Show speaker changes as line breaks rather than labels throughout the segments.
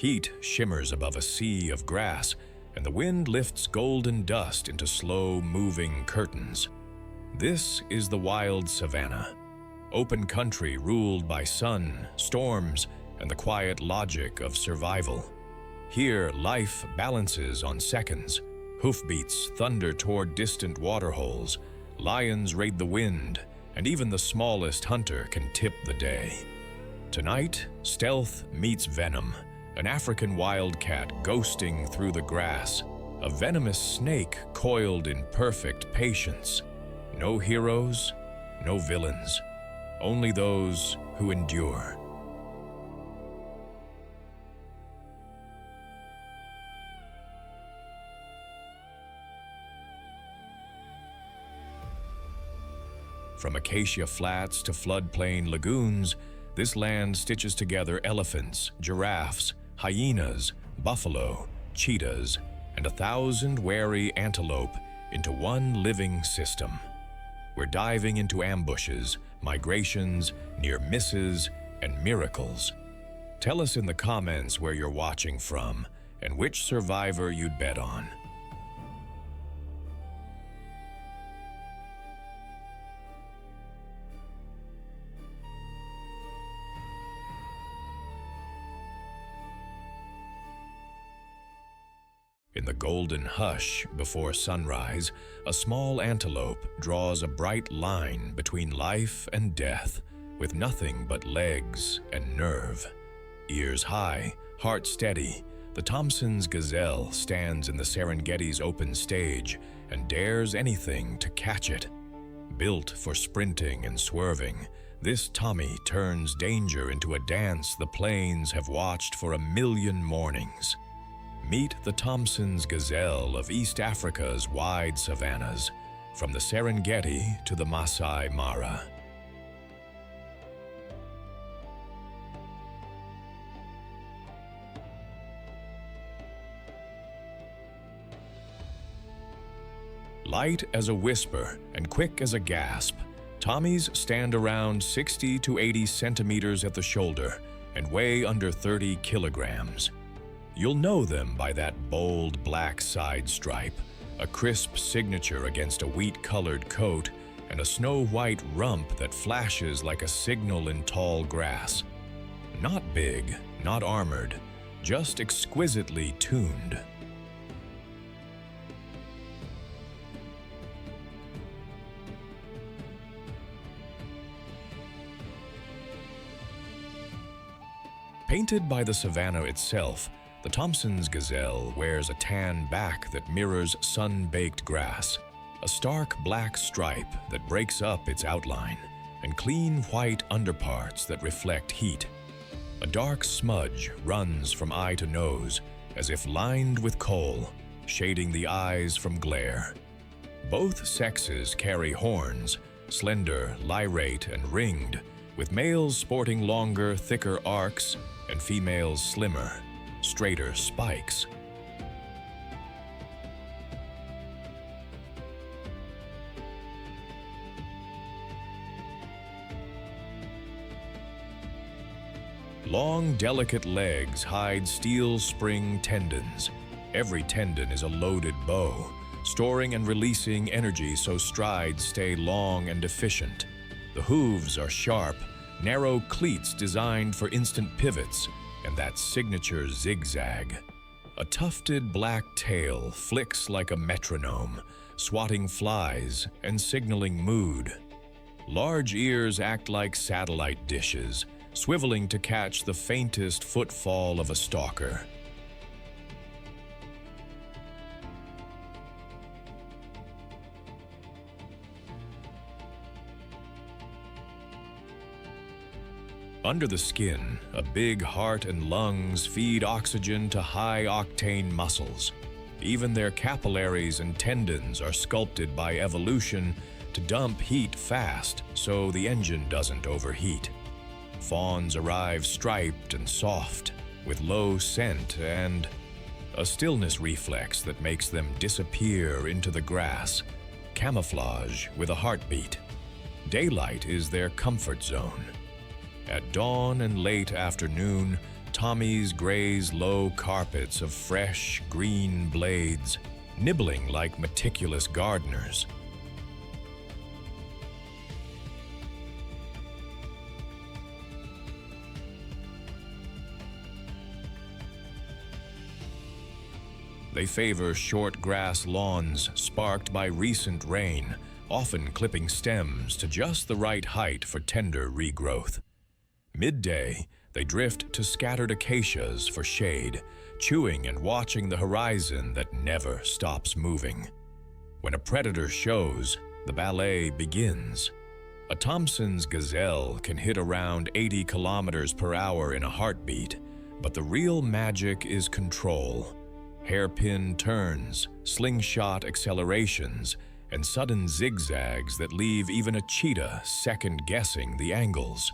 Heat shimmers above a sea of grass, and the wind lifts golden dust into slow-moving curtains. This is the wild savanna, open country ruled by sun, storms, and the quiet logic of survival. Here, life balances on seconds. Hoofbeats thunder toward distant waterholes, lions raid the wind, and even the smallest hunter can tip the day. Tonight, stealth meets venom, an African wildcat ghosting through the grass, a venomous snake coiled in perfect patience. No heroes, no villains, only those who endure. From acacia flats to floodplain lagoons, this land stitches together elephants, giraffes, hyenas, buffalo, cheetahs, and 1,000 wary antelope into one living system. We're diving into ambushes, migrations, near misses, and miracles. Tell us in the comments where you're watching from and which survivor you'd bet on. In the golden hush before sunrise, a small antelope draws a bright line between life and death, with nothing but legs and nerve. Ears high, heart steady, the Thompson's gazelle stands in the Serengeti's open stage and dares anything to catch it. Built for sprinting and swerving, this Tommy turns danger into a dance the plains have watched for 1,000,000 mornings. Meet the Thompson's gazelle of East Africa's wide savannas, from the Serengeti to the Masai Mara. Light as a whisper and quick as a gasp, Tommies stand around 60 to 80 centimeters at the shoulder and weigh under 30 kilograms. You'll know them by that bold black side stripe, a crisp signature against a wheat-colored coat, and a snow-white rump that flashes like a signal in tall grass. Not big, not armored, just exquisitely tuned. Painted by the savanna itself, the Thompson's gazelle wears a tan back that mirrors sun-baked grass, a stark black stripe that breaks up its outline, and clean white underparts that reflect heat. A dark smudge runs from eye to nose, as if lined with coal, shading the eyes from glare. Both sexes carry horns, slender, lyrate, and ringed, with males sporting longer, thicker arcs and females slimmer, straighter spikes. Long, delicate legs hide steel spring tendons. Every tendon is a loaded bow, storing and releasing energy so strides stay long and efficient. The hooves are sharp, narrow cleats designed for instant pivots, and that signature zigzag. A tufted black tail flicks like a metronome, swatting flies and signaling mood. Large ears act like satellite dishes, swiveling to catch the faintest footfall of a stalker. Under the skin, a big heart and lungs feed oxygen to high-octane muscles. Even their capillaries and tendons are sculpted by evolution to dump heat fast so the engine doesn't overheat. Fawns arrive striped and soft, with low scent and a stillness reflex that makes them disappear into the grass, camouflage with a heartbeat. Daylight is their comfort zone. At dawn and late afternoon, Tommies graze low carpets of fresh, green blades, nibbling like meticulous gardeners. They favor short grass lawns sparked by recent rain, often clipping stems to just the right height for tender regrowth. Midday, they drift to scattered acacias for shade, chewing and watching the horizon that never stops moving. When a predator shows, the ballet begins. A Thompson's gazelle can hit around 80 kilometers per hour in a heartbeat, but the real magic is control. Hairpin turns, slingshot accelerations, and sudden zigzags that leave even a cheetah second-guessing the angles.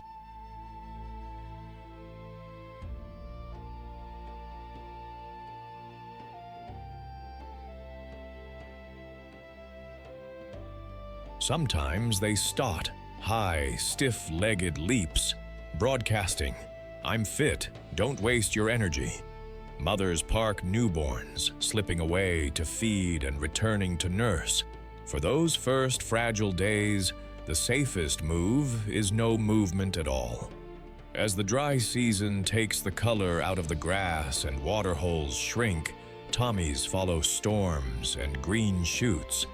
Sometimes they stot, high, stiff-legged leaps, broadcasting, "I'm fit, don't waste your energy." Mothers park newborns, slipping away to feed and returning to nurse. For those first fragile days, the safest move is no movement at all. As the dry season takes the color out of the grass and waterholes shrink, Tommies follow storms and green shoots.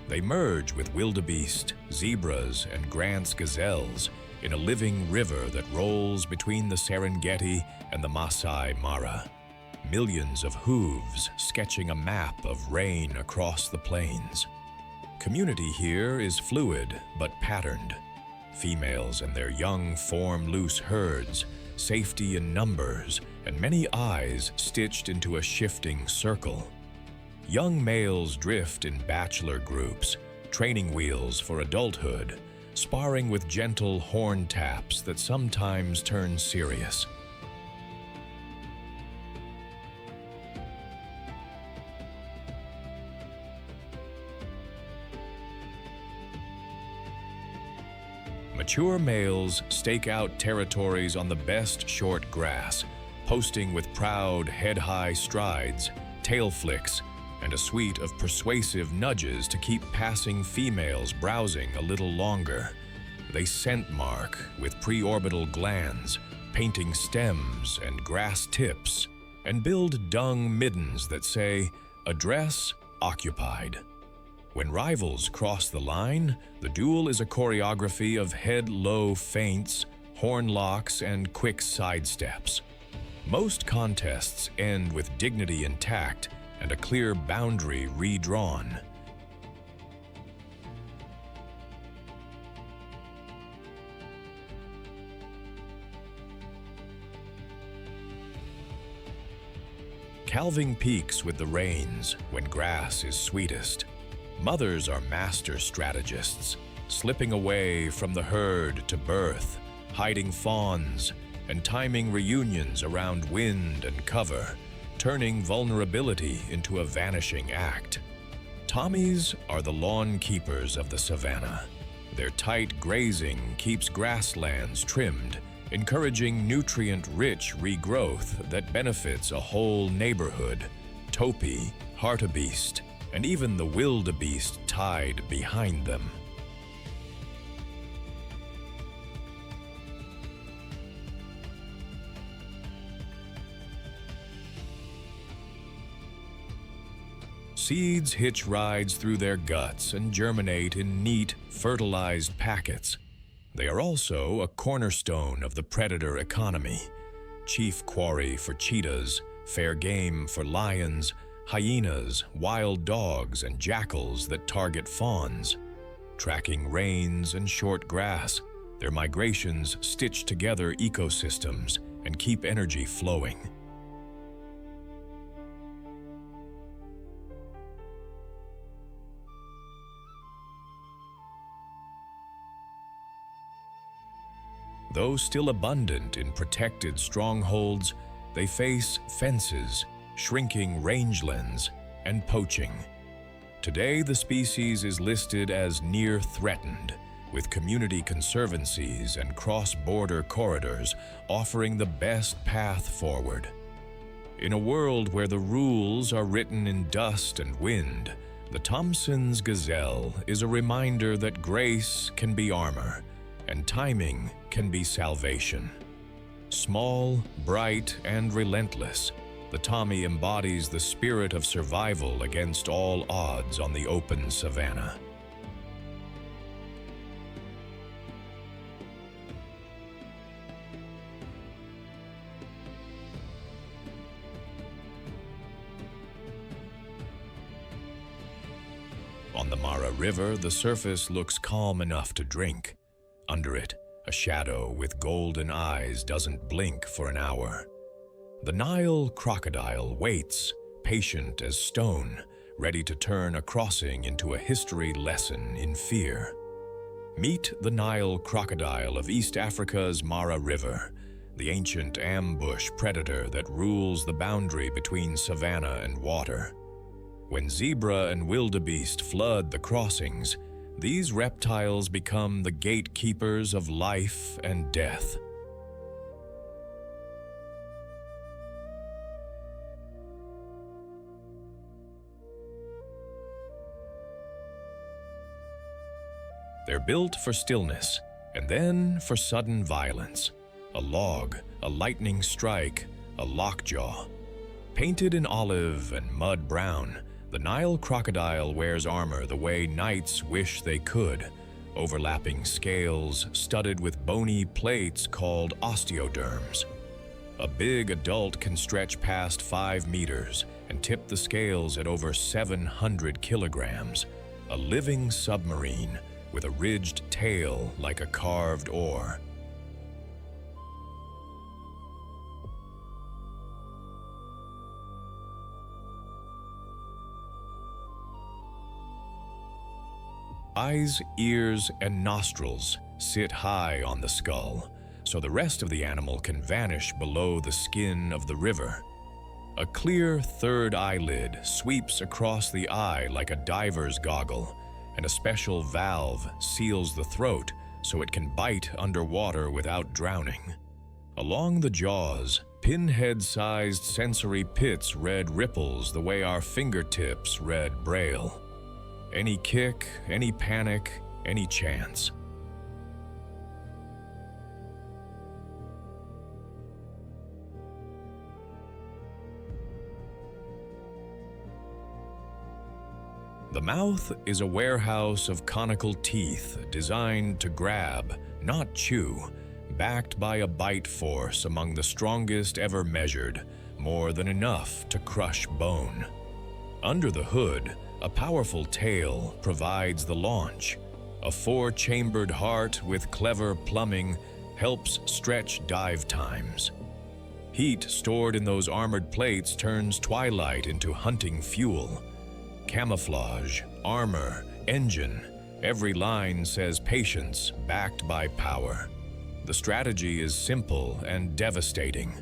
They merge with wildebeest, zebras, and Grant's gazelles in a living river that rolls between the Serengeti and the Masai Mara. Millions of hooves sketching a map of rain across the plains. Community here is fluid but patterned. Females and their young form loose herds, safety in numbers, and many eyes stitched into a shifting circle. Young males drift in bachelor groups, training wheels for adulthood, sparring with gentle horn taps that sometimes turn serious. Mature males stake out territories on the best short grass, posting with proud head-high strides, tail flicks, and a suite of persuasive nudges to keep passing females browsing a little longer. They scent mark with preorbital glands, painting stems and grass tips, and build dung middens that say, "Address occupied." When rivals cross the line, the duel is a choreography of head-low feints, horn locks, and quick sidesteps. Most contests end with dignity intact and a clear boundary redrawn. Calving peaks with the rains when grass is sweetest. Mothers are master strategists, slipping away from the herd to birth, hiding fawns, and timing reunions around wind and cover, turning vulnerability into a vanishing act. Tommies are the lawn keepers of the savannah. Their tight grazing keeps grasslands trimmed, encouraging nutrient-rich regrowth that benefits a whole neighborhood. Topi, hartebeest, and even the wildebeest tied behind them. Seeds hitch rides through their guts and germinate in neat, fertilized packets. They are also a cornerstone of the predator economy, chief quarry for cheetahs, fair game for lions, hyenas, wild dogs, and jackals that target fawns. Tracking rains and short grass, their migrations stitch together ecosystems and keep energy flowing. Though still abundant in protected strongholds, they face fences, shrinking rangelands, and poaching. Today, the species is listed as near threatened, with community conservancies and cross-border corridors offering the best path forward. In a world where the rules are written in dust and wind, the Thompson's gazelle is a reminder that grace can be armor, and timing can be salvation. Small, bright, and relentless, the Tommy embodies the spirit of survival against all odds on the open savanna. On the Mara River, the surface looks calm enough to drink. Under it, a shadow with golden eyes doesn't blink for an hour. The Nile crocodile waits, patient as stone, ready to turn a crossing into a history lesson in fear. Meet the Nile crocodile of East Africa's Mara River, the ancient ambush predator that rules the boundary between savanna and water. When zebra and wildebeest flood the crossings, these reptiles become the gatekeepers of life and death. They're built for stillness, and then for sudden violence. A log, a lightning strike, a lockjaw. Painted in olive and mud brown, the Nile crocodile wears armor the way knights wish they could, overlapping scales studded with bony plates called osteoderms. A big adult can stretch past 5 meters and tip the scales at over 700 kilograms, a living submarine with a ridged tail like a carved oar. Eyes, ears, and nostrils sit high on the skull, so the rest of the animal can vanish below the skin of the river. A clear third eyelid sweeps across the eye like a diver's goggle, and a special valve seals the throat so it can bite underwater without drowning. Along the jaws, pinhead-sized sensory pits read ripples the way our fingertips read braille. Any kick, any panic, any chance. The mouth is a warehouse of conical teeth designed to grab, not chew, backed by a bite force among the strongest ever measured, more than enough to crush bone. Under the hood, a powerful tail provides the launch. A 4-chambered heart with clever plumbing helps stretch dive times. Heat stored in those armored plates turns twilight into hunting fuel. Camouflage, armor, engine, every line says patience backed by power. The strategy is simple and devastating.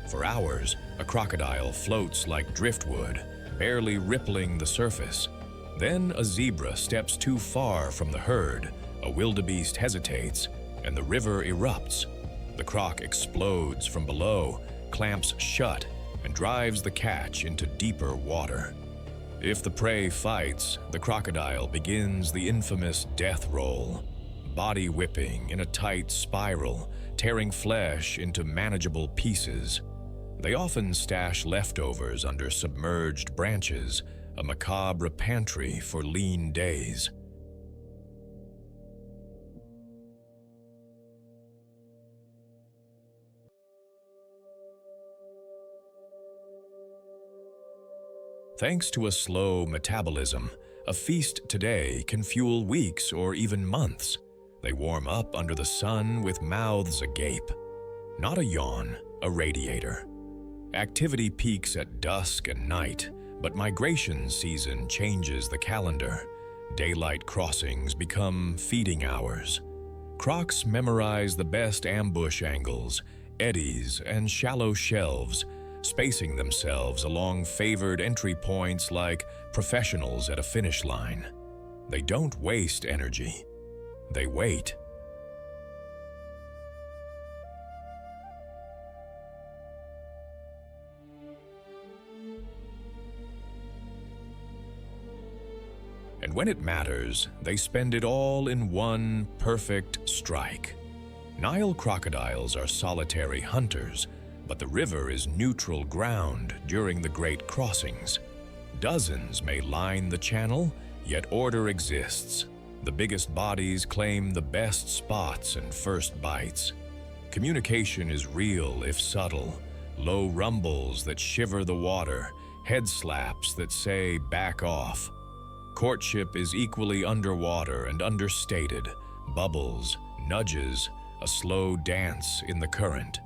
For hours, a crocodile floats like driftwood, barely rippling the surface. Then a zebra steps too far from the herd, a wildebeest hesitates, and the river erupts. The croc explodes from below, clamps shut, and drives the catch into deeper water. If the prey fights, the crocodile begins the infamous death roll, body whipping in a tight spiral, tearing flesh into manageable pieces. They often stash leftovers under submerged branches, a macabre pantry for lean days. Thanks to a slow metabolism, a feast today can fuel weeks or even months. They warm up under the sun with mouths agape. Not a yawn, a radiator. Activity peaks at dusk and night, but migration season changes the calendar. Daylight crossings become feeding hours. Crocs memorize the best ambush angles, eddies, and shallow shelves, spacing themselves along favored entry points like professionals at a finish line. They don't waste energy. They wait. And when it matters, they spend it all in one perfect strike. Nile crocodiles are solitary hunters, but the river is neutral ground during the great crossings. Dozens may line the channel, yet order exists. The biggest bodies claim the best spots and first bites. Communication is real if subtle. Low rumbles that shiver the water, head slaps that say back off. Courtship is equally underwater and understated. Bubbles, nudges, a slow dance in the current.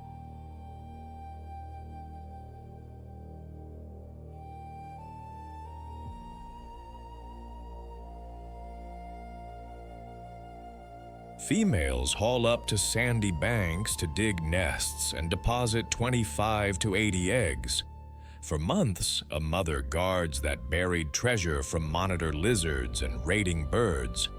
Females haul up to sandy banks to dig nests and deposit 25 to 80 eggs. For months, a mother guards that buried treasure from monitor lizards and raiding birds.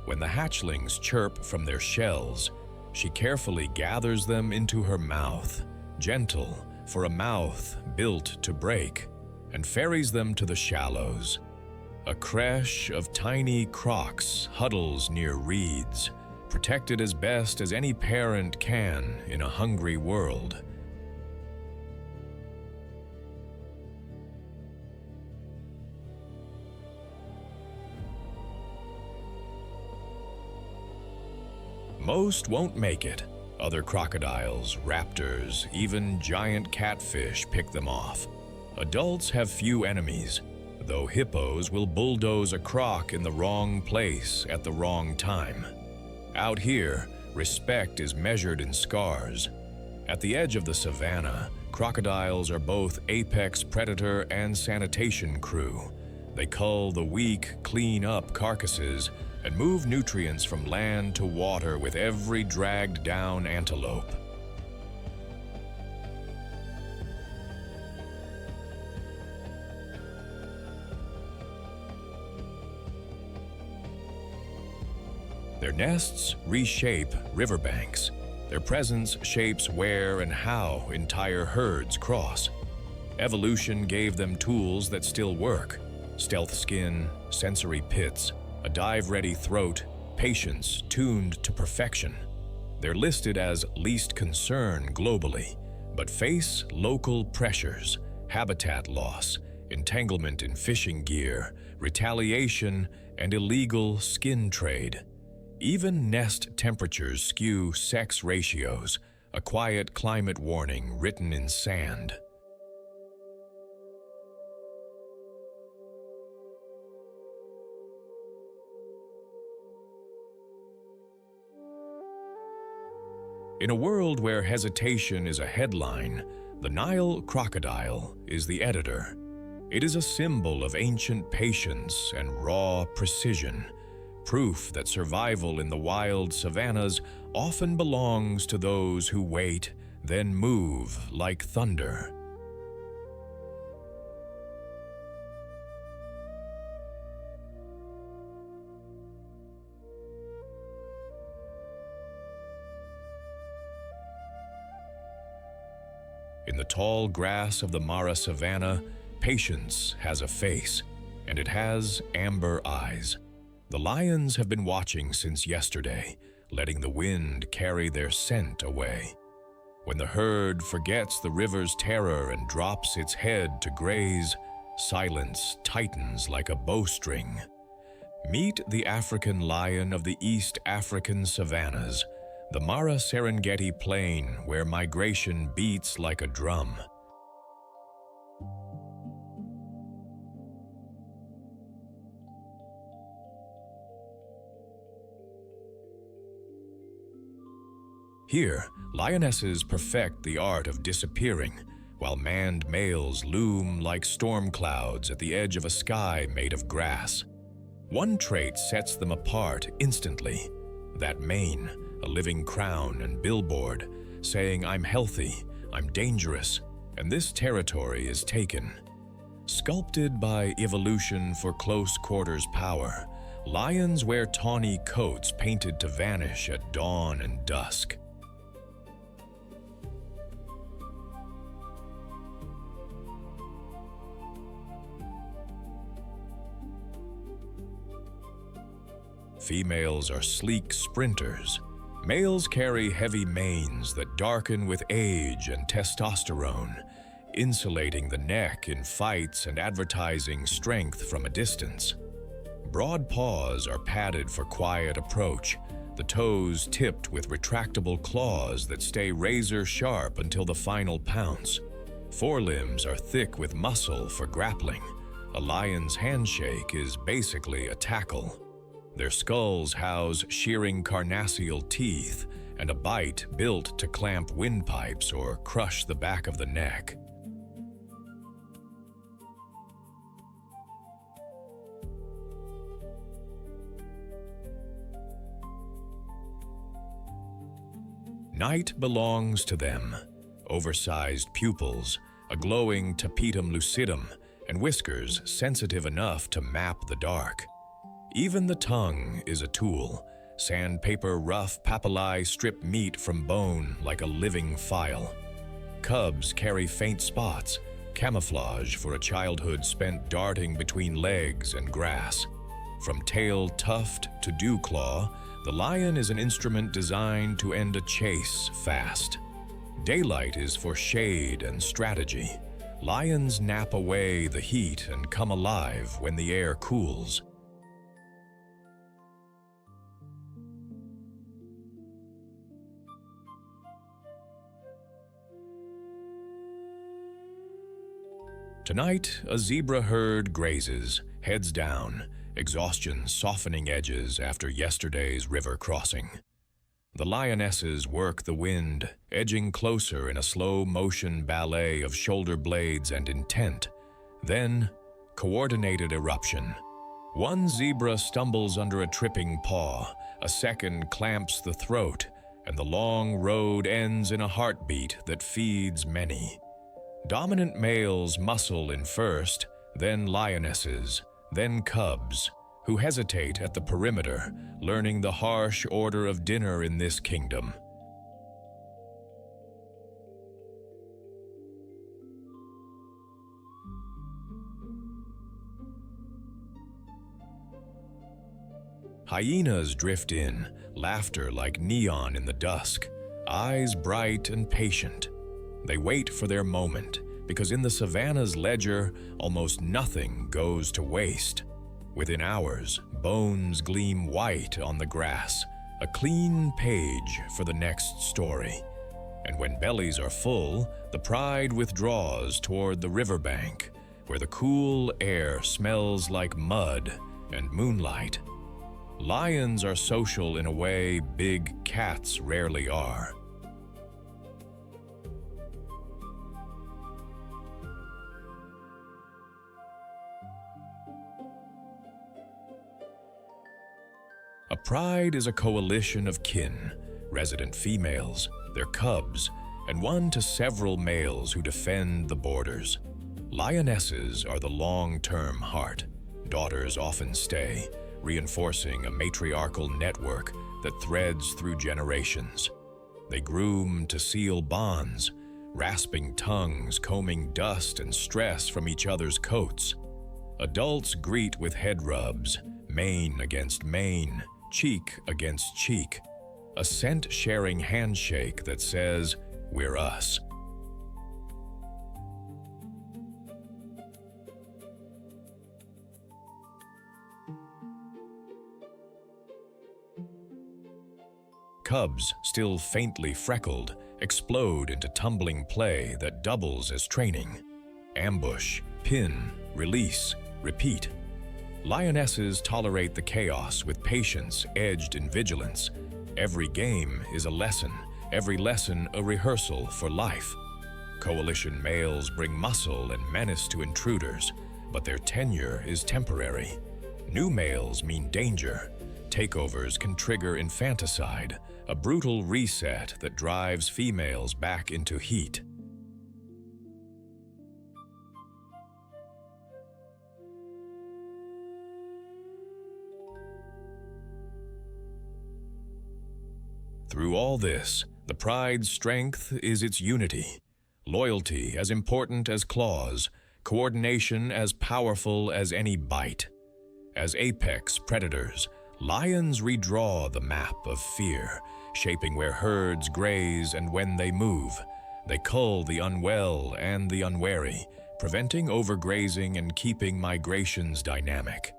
When the hatchlings chirp from their shells, she carefully gathers them into her mouth, gentle for a mouth built to break, and ferries them to the shallows. A creche of tiny crocs huddles near reeds, protected as best as any parent can in a hungry world. Most won't make it. Other crocodiles, raptors, even giant catfish pick them off. Adults have few enemies, though hippos will bulldoze a croc in the wrong place at the wrong time. Out here, respect is measured in scars. At the edge of the savannah, crocodiles are both apex predator and sanitation crew. They cull the weak, clean up carcasses, and move nutrients from land to water with every dragged down antelope. Their nests reshape riverbanks. Their presence shapes where and how entire herds cross. Evolution gave them tools that still work: stealth skin, sensory pits, a dive-ready throat, patience tuned to perfection. They're listed as least concern globally, but face local pressures, habitat loss, entanglement in fishing gear, retaliation, and illegal skin trade. Even nest temperatures skew sex ratios, a quiet climate warning written in sand. In a world where hesitation is a headline, the Nile crocodile is the editor. It is a symbol of ancient patience and raw precision, proof that survival in the wild savannas often belongs to those who wait, then move like thunder. In the tall grass of the Mara savanna, patience has a face, and it has amber eyes. The lions have been watching since yesterday, letting the wind carry their scent away. When the herd forgets the river's terror and drops its head to graze, silence tightens like a bowstring. Meet the African lion of the East African savannas, the Mara Serengeti plain where migration beats like a drum. Here, lionesses perfect the art of disappearing, while manned males loom like storm clouds at the edge of a sky made of grass. One trait sets them apart instantly. That mane, a living crown and billboard, saying I'm healthy, I'm dangerous, and this territory is taken. Sculpted by evolution for close quarters power, lions wear tawny coats painted to vanish at dawn and dusk. Females are sleek sprinters. Males carry heavy manes that darken with age and testosterone, insulating the neck in fights and advertising strength from a distance. Broad paws are padded for quiet approach, the toes tipped with retractable claws that stay razor sharp until the final pounce. Forelimbs are thick with muscle for grappling. A lion's handshake is basically a tackle. Their skulls house shearing carnassial teeth and a bite built to clamp windpipes or crush the back of the neck. Night belongs to them. Oversized pupils, a glowing tapetum lucidum, and whiskers sensitive enough to map the dark. Even the tongue is a tool. Sandpaper rough papillae strip meat from bone like a living file. Cubs carry faint spots, camouflage for a childhood spent darting between legs and grass. From tail tuft to dew claw, the lion is an instrument designed to end a chase fast. Daylight is for shade and strategy. Lions nap away the heat and come alive when the air cools. Tonight, a zebra herd grazes, heads down, exhaustion softening edges after yesterday's river crossing. The lionesses work the wind, edging closer in a slow-motion ballet of shoulder blades and intent. Then, coordinated eruption. One zebra stumbles under a tripping paw, a second clamps the throat, and the long road ends in a heartbeat that feeds many. Dominant males muscle in first, then lionesses, then cubs, who hesitate at the perimeter, learning the harsh order of dinner in this kingdom. Hyenas drift in, laughter like neon in the dusk, eyes bright and patient. They wait for their moment, because in the savannah's ledger, almost nothing goes to waste. Within hours, bones gleam white on the grass, a clean page for the next story. And when bellies are full, the pride withdraws toward the riverbank, where the cool air smells like mud and moonlight. Lions are social in a way big cats rarely are. A pride is a coalition of kin, resident females, their cubs, and one to several males who defend the borders. Lionesses are the long-term heart. Daughters often stay, reinforcing a matriarchal network that threads through generations. They groom to seal bonds, rasping tongues combing dust and stress from each other's coats. Adults greet with head rubs, mane against mane, cheek against cheek, a scent-sharing handshake that says, "We're us." Cubs, still faintly freckled, explode into tumbling play that doubles as training. Ambush, pin, release, repeat. Lionesses tolerate the chaos with patience edged in vigilance. Every game is a lesson, every lesson a rehearsal for life. Coalition males bring muscle and menace to intruders, but their tenure is temporary. New males mean danger. Takeovers can trigger infanticide, a brutal reset that drives females back into heat. Through all this, the pride's strength is its unity, loyalty as important as claws, coordination as powerful as any bite. As apex predators, lions redraw the map of fear, shaping where herds graze and when they move. They cull the unwell and the unwary, preventing overgrazing and keeping migrations dynamic.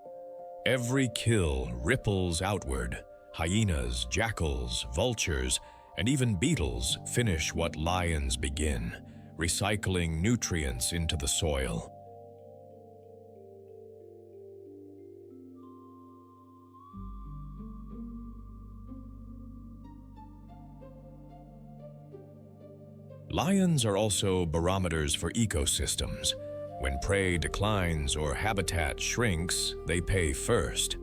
Every kill ripples outward. Hyenas, jackals, vultures, and even beetles finish what lions begin, recycling nutrients into the soil. Lions are also barometers for ecosystems. When prey declines or habitat shrinks, they pay first.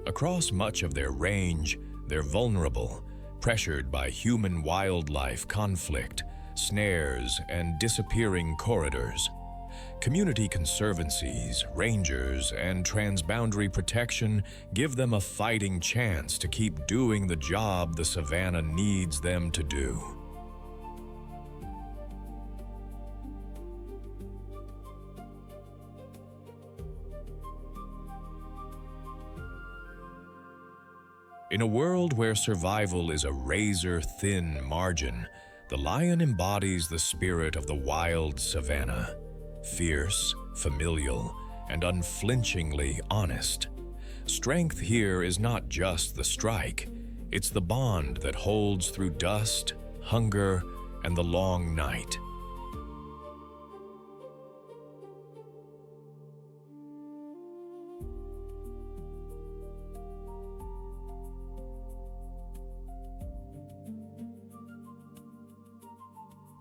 Across much of their range, they're vulnerable, pressured by human-wildlife conflict, snares, and disappearing corridors. Community conservancies, rangers, and transboundary protection give them a fighting chance to keep doing the job the savannah needs them to do. In a world where survival is a razor-thin margin, the lion embodies the spirit of the wild savannah, fierce, familial, and unflinchingly honest. Strength here is not just the strike, it's the bond that holds through dust, hunger, and the long night.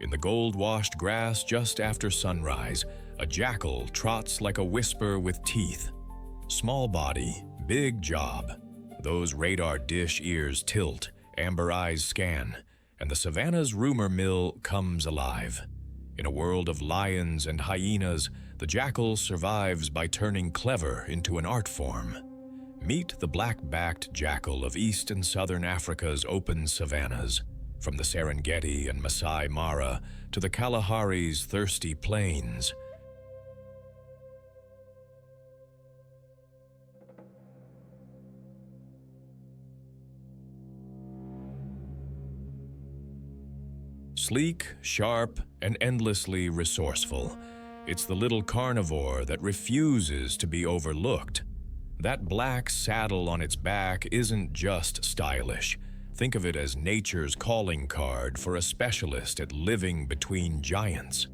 In the gold-washed grass just after sunrise, a jackal trots like a whisper with teeth. Small body, big job. Those radar dish ears tilt, amber eyes scan, and the savannah's rumor mill comes alive. In a world of lions and hyenas, the jackal survives by turning clever into an art form. Meet the black-backed jackal of East and Southern Africa's open savannas. From the Serengeti and Masai Mara to the Kalahari's thirsty plains. Sleek, sharp, and endlessly resourceful, it's the little carnivore that refuses to be overlooked. That black saddle on its back isn't just stylish. Think of it as nature's calling card for a specialist at living between giants.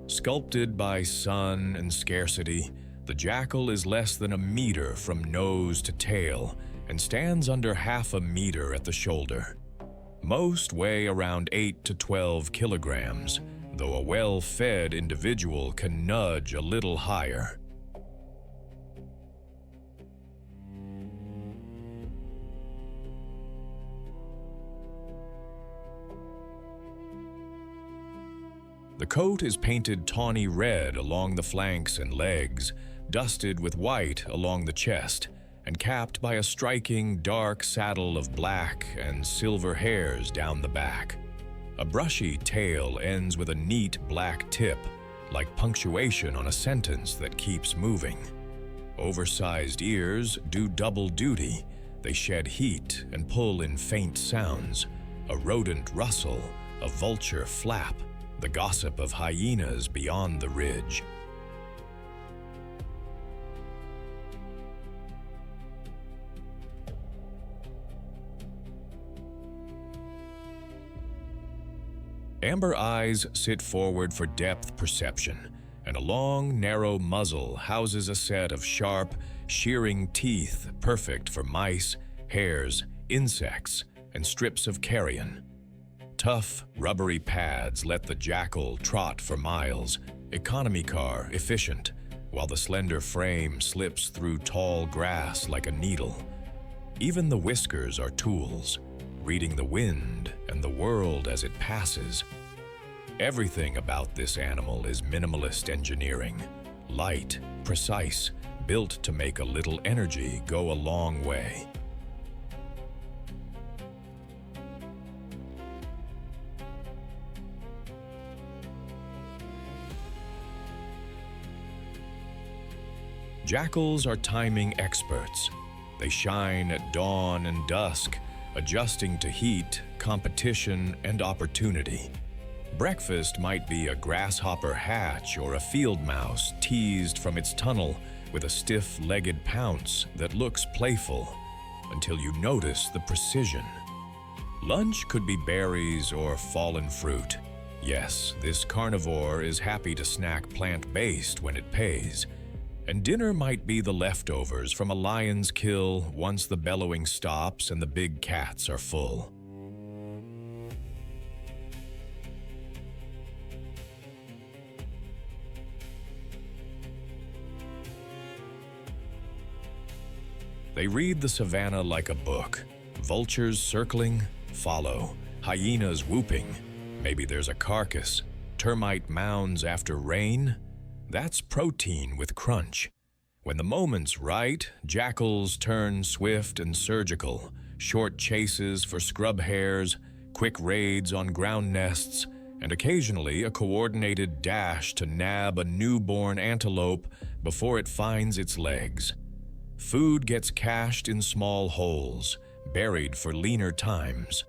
Sculpted by sun and scarcity, the jackal is less than a meter from nose to tail and stands under half a meter at the shoulder. Most weigh around 8 to 12 kilograms, though a well-fed individual can nudge a little higher. The coat is painted tawny red along the flanks and legs, dusted with white along the chest, and capped by a striking dark saddle of black and silver hairs down the back. A brushy tail ends with a neat black tip, like punctuation on a sentence that keeps moving. Oversized ears do double duty. They shed heat and pull in faint sounds, a rodent rustle, a vulture flap, the gossip of hyenas beyond the ridge. Amber eyes sit forward for depth perception, and a long, narrow muzzle houses a set of sharp, shearing teeth perfect for mice, hares, insects, and strips of carrion. Tough, rubbery pads let the jackal trot for miles, economy car efficient, while the slender frame slips through tall grass like a needle. Even the whiskers are tools, reading the wind and the world as it passes. Everything about this animal is minimalist engineering, light, precise, built to make a little energy go a long way. Jackals are timing experts. They shine at dawn and dusk, adjusting to heat, competition, and opportunity. Breakfast might be a grasshopper hatch or a field mouse teased from its tunnel with a stiff-legged pounce that looks playful, until you notice the precision. Lunch could be berries or fallen fruit. Yes, this carnivore is happy to snack plant-based when it pays. And dinner might be the leftovers from a lion's kill once the bellowing stops and the big cats are full. They read the savannah like a book. Vultures circling, follow. Hyenas whooping. Maybe there's a carcass. Termite mounds after rain. That's protein with crunch. When the moment's right, jackals turn swift and surgical. Short chases for scrub hares, quick raids on ground nests, and occasionally a coordinated dash to nab a newborn antelope before it finds its legs. Food gets cached in small holes, buried for leaner times.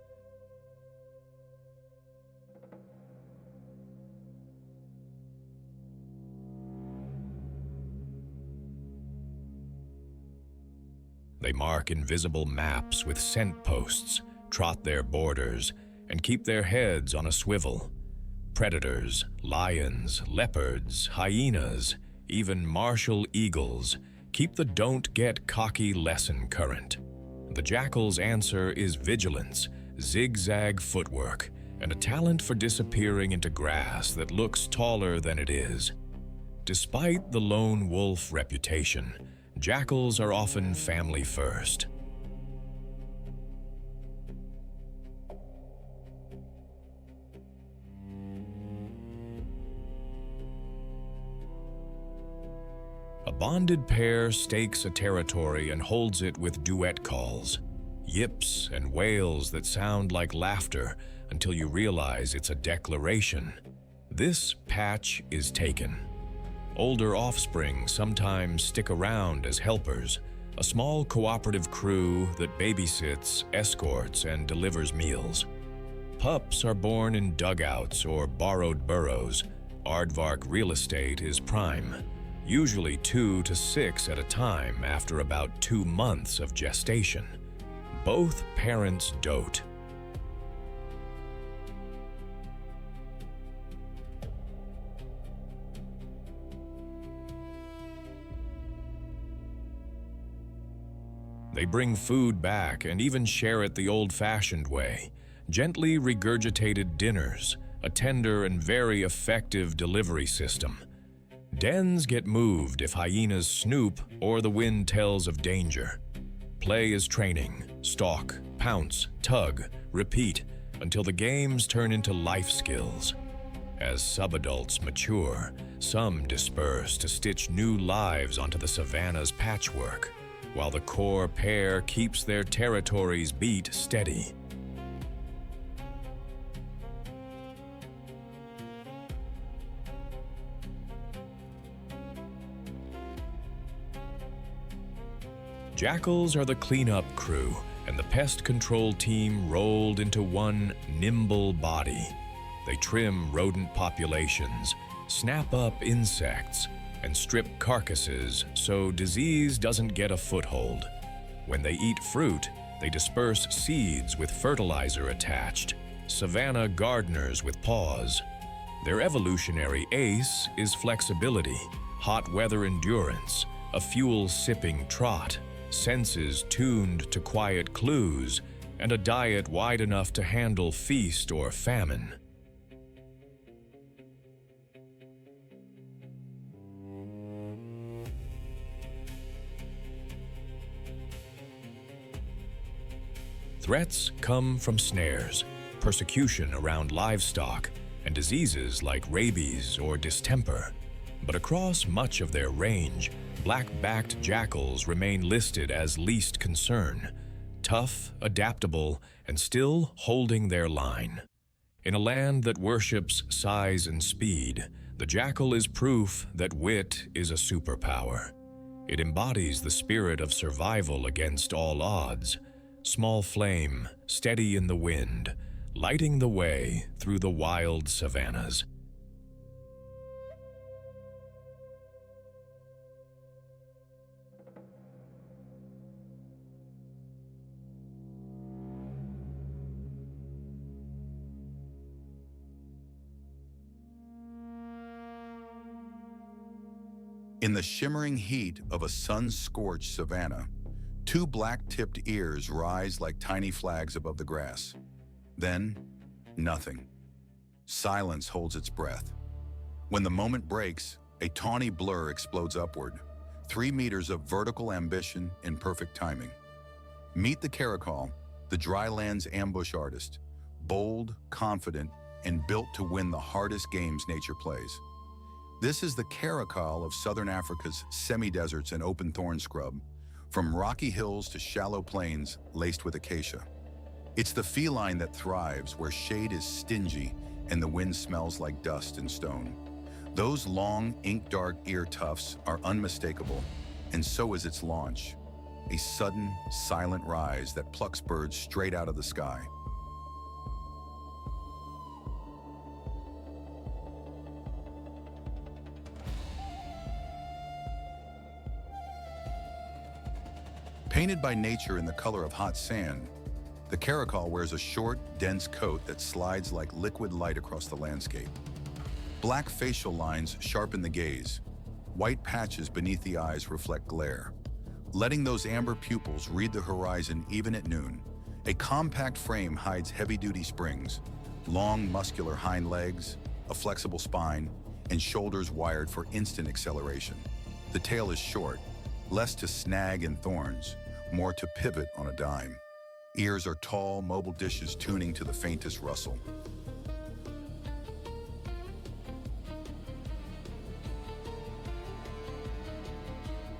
They mark invisible maps with scent posts, trot their borders, and keep their heads on a swivel. Predators, lions, leopards, hyenas, even martial eagles keep the don't get cocky lesson current. The jackal's answer is vigilance, zigzag footwork, and a talent for disappearing into grass that looks taller than it is. Despite the lone wolf reputation, jackals are often family first. A bonded pair stakes a territory and holds it with duet calls, yips and wails that sound like laughter until you realize it's a declaration. This patch is taken. Older offspring sometimes stick around as helpers, a small cooperative crew that babysits, escorts, and delivers meals. Pups are born in dugouts or borrowed burrows. Aardvark real estate is prime, usually 2 to 6 at a time after about 2 months of gestation. Both parents dote. They bring food back and even share it the old-fashioned way, gently regurgitated dinners, a tender and very effective delivery system. Dens get moved if hyenas snoop or the wind tells of danger. Play is training, stalk, pounce, tug, repeat, until the games turn into life skills. As subadults mature, some disperse to stitch new lives onto the savannah's patchwork, while the core pair keeps their territories beat steady. Jackals are the cleanup crew, and the pest control team rolled into one nimble body. They trim rodent populations, snap up insects, and strip carcasses so disease doesn't get a foothold. When they eat fruit, they disperse seeds with fertilizer attached, savannah gardeners with paws. Their evolutionary ace is flexibility, hot weather endurance, a fuel-sipping trot, senses tuned to quiet clues, and a diet wide enough to handle feast or famine. Threats come from snares, persecution around livestock, and diseases like rabies or distemper. But across much of their range, black-backed jackals remain listed as least concern, tough, adaptable, and still holding their line. In a land that worships size and speed, the jackal is proof that wit is a superpower. It embodies the spirit of survival against all odds, small flame, steady in the wind, lighting the way through the wild savannas.
In the shimmering heat of a sun-scorched savanna, two black-tipped ears rise like tiny flags above the grass. Then, nothing. Silence holds its breath. When the moment breaks, a tawny blur explodes upward, 3 meters of vertical ambition in perfect timing. Meet the caracal, the dryland's ambush artist, bold, confident, and built to win the hardest games nature plays. This is the caracal of southern Africa's semi-deserts and open thorn scrub, from rocky hills to shallow plains laced with acacia. It's the feline that thrives where shade is stingy and the wind smells like dust and stone. Those long, ink-dark ear tufts are unmistakable, and so is its launch, a sudden, silent rise that plucks birds straight out of the sky. Painted by nature in the color of hot sand, the caracal wears a short, dense coat that slides like liquid light across the landscape. Black facial lines sharpen the gaze. White patches beneath the eyes reflect glare, letting those amber pupils read the horizon even at noon. A compact frame hides heavy-duty springs, long, muscular hind legs, a flexible spine, and shoulders wired for instant acceleration. The tail is short, less to snag in thorns, more to pivot on a dime. Ears are tall, mobile dishes tuning to the faintest rustle.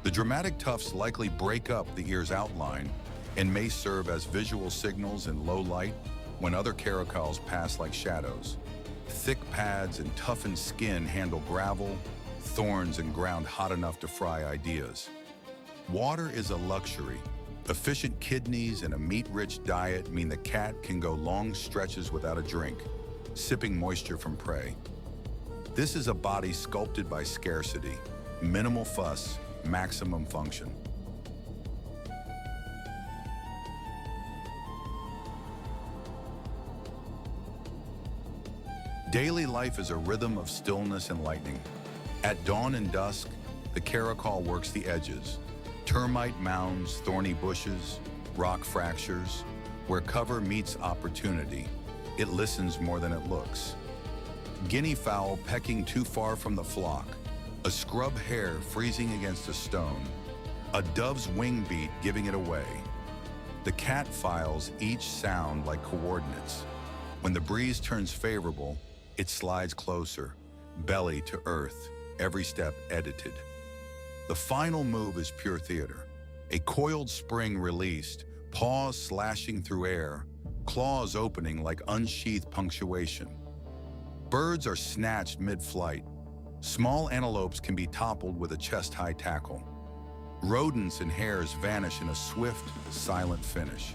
The dramatic tufts likely break up the ear's outline and may serve as visual signals in low light when other caracals pass like shadows. Thick pads and toughened skin handle gravel, thorns, and ground hot enough to fry ideas. Water is a luxury. Efficient kidneys and a meat-rich diet mean the cat can go long stretches without a drink, sipping moisture from prey. This is a body sculpted by scarcity, minimal fuss, maximum function. Daily life is a rhythm of stillness and lightning. At dawn and dusk, the caracal works the edges. Termite mounds, thorny bushes, rock fractures. Where cover meets opportunity, it listens more than it looks. Guinea fowl pecking too far from the flock, a scrub hare freezing against a stone, a dove's wing beat giving it away. The cat files each sound like coordinates. When the breeze turns favorable, it slides closer, belly to earth, every step edited. The final move is pure theater. A coiled spring released, paws slashing through air, claws opening like unsheathed punctuation. Birds are snatched mid-flight. Small antelopes can be toppled with a chest-high tackle. Rodents and hares vanish in a swift, silent finish.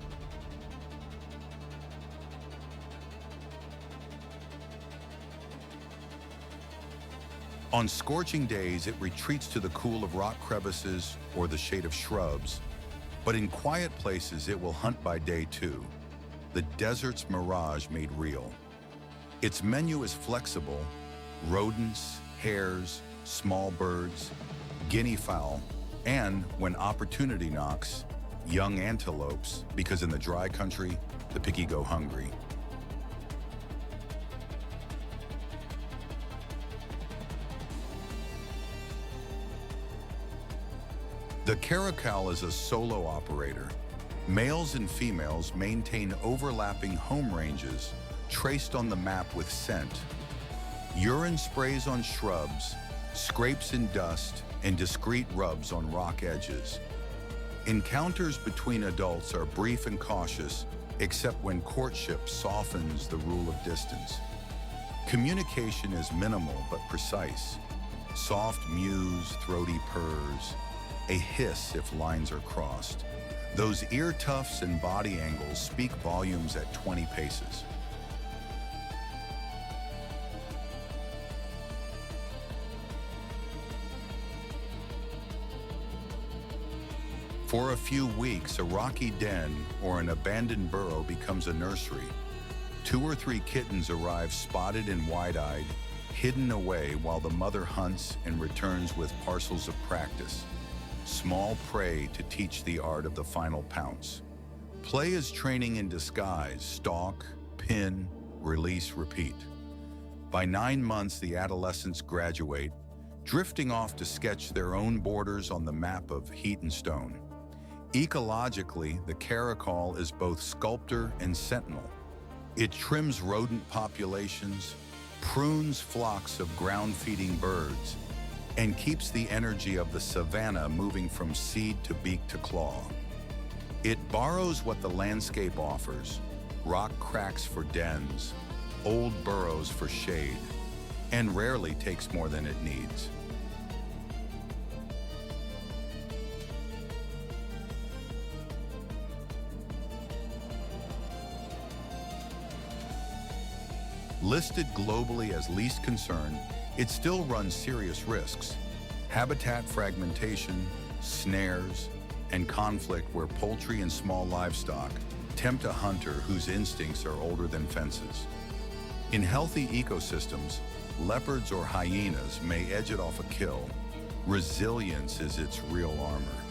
On scorching days, it retreats to the cool of rock crevices or the shade of shrubs, but in quiet places it will hunt by day too, the desert's mirage made real. Its menu is flexible: rodents, hares, small birds, guinea fowl, and, when opportunity knocks, young antelopes, because in the dry country, the picky go hungry. The caracal is a solo operator. Males and females maintain overlapping home ranges traced on the map with scent. Urine sprays on shrubs, scrapes in dust, and discreet rubs on rock edges. Encounters between adults are brief and cautious, except when courtship softens the rule of distance. Communication is minimal but precise. Soft mews, throaty purrs, a hiss if lines are crossed. Those ear tufts and body angles speak volumes at 20 paces. For a few weeks, a rocky den or an abandoned burrow becomes a nursery. 2 or 3 kittens arrive spotted and wide-eyed, hidden away while the mother hunts and returns with parcels of practice. Small prey to teach the art of the final pounce. Play is training in disguise: stalk, pin, release, repeat. By 9 months, the adolescents graduate, drifting off to sketch their own borders on the map of heat and stone. Ecologically, the caracal is both sculptor and sentinel. It trims rodent populations, prunes flocks of ground-feeding birds, and keeps the energy of the savanna moving from seed to beak to claw. It borrows what the landscape offers: rock cracks for dens, old burrows for shade, and rarely takes more than it needs. Listed globally as least concern, it still runs serious risks: habitat fragmentation, snares, and conflict where poultry and small livestock tempt a hunter whose instincts are older than fences. In healthy ecosystems, leopards or hyenas may edge it off a kill. Resilience is its real armor.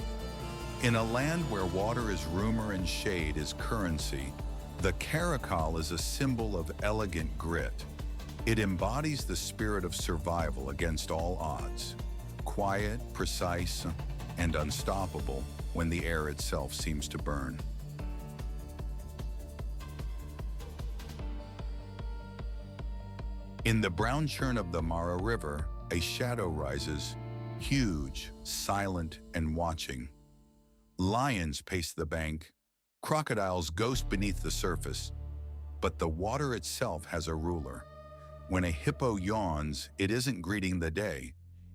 In a land where water is rumor and shade is currency, the caracal is a symbol of elegant grit. It embodies the spirit of survival against all odds. Quiet, precise, and unstoppable when the air itself seems to burn. In the brown churn of the Mara River, a shadow rises, huge, silent, and watching. Lions pace the bank, crocodiles ghost beneath the surface, but the water itself has a ruler. When a hippo yawns, it isn't greeting the day.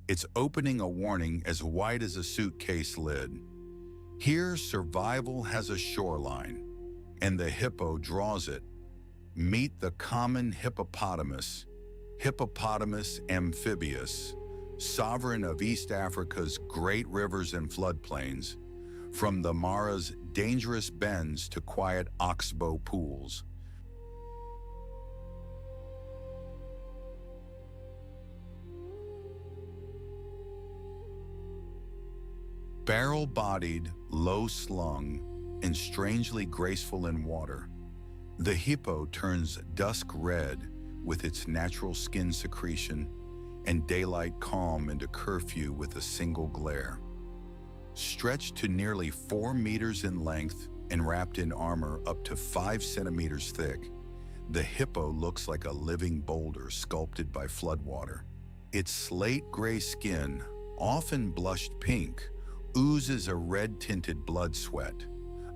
It's opening a warning as wide as a suitcase lid. Here, survival has a shoreline, and the hippo draws it. Meet the common hippopotamus, Hippopotamus amphibius, sovereign of East Africa's great rivers and floodplains, from the Mara's dangerous bends to quiet oxbow pools. Barrel-bodied, low-slung, and strangely graceful in water, the hippo turns dusk red with its natural skin secretion and daylight calm into curfew with a single glare. Stretched to nearly 4 meters in length and wrapped in armor up to 5 centimeters thick, the hippo looks like a living boulder sculpted by floodwater. Its slate-gray skin, often blushed pink, oozes a red-tinted blood sweat,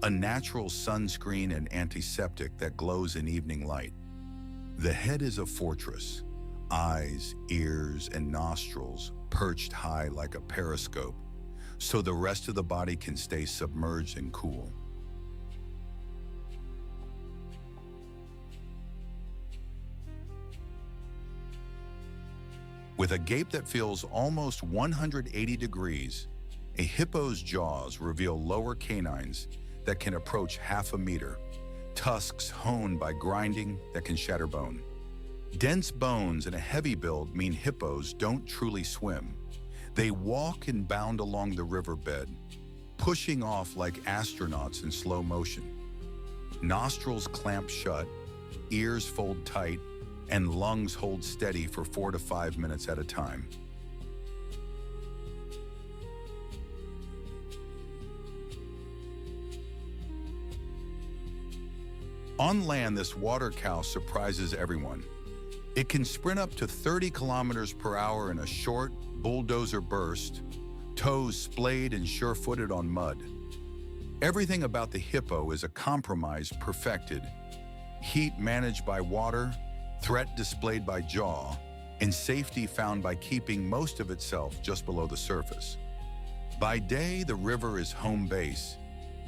a natural sunscreen and antiseptic that glows in evening light. The head is a fortress, eyes, ears, and nostrils perched high like a periscope, so the rest of the body can stay submerged and cool. With a gape that feels almost 180 degrees, a hippo's jaws reveal lower canines that can approach 1/2 meter, tusks honed by grinding that can shatter bone. Dense bones and a heavy build mean hippos don't truly swim. They walk and bound along the riverbed, pushing off like astronauts in slow motion. Nostrils clamp shut, ears fold tight, and lungs hold steady for 4 to 5 minutes at a time. On land, this water cow surprises everyone. It can sprint up to 30 kilometers per hour in a short, bulldozer burst, toes splayed and sure-footed on mud. Everything about the hippo is a compromise perfected. Heat managed by water, threat displayed by jaw, and safety found by keeping most of itself just below the surface. By day, the river is home base.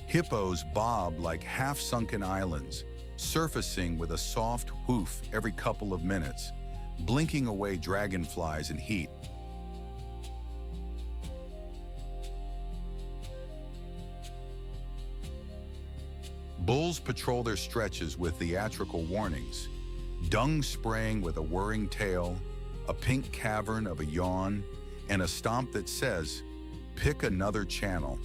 Hippos bob like half-sunken islands, surfacing with a soft whoof every couple of minutes, blinking away dragonflies and heat. Bulls patrol their stretches with theatrical warnings, dung spraying with a whirring tail, a pink cavern of a yawn, and a stomp that says, "Pick another channel."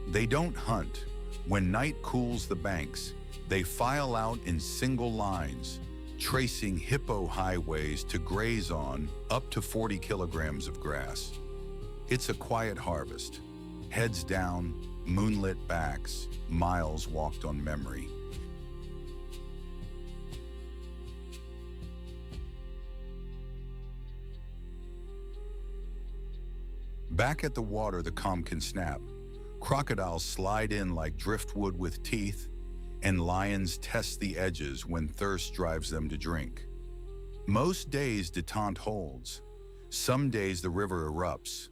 They don't hunt. When night cools the banks, they file out in single lines, tracing hippo highways to graze on up to 40 kilograms of grass. It's a quiet harvest. Heads down, moonlit backs, miles walked on memory. Back at the water, the calm can snap. Crocodiles slide in like driftwood with teeth, and lions test the edges when thirst drives them to drink. Most days detente holds. Some days the river erupts.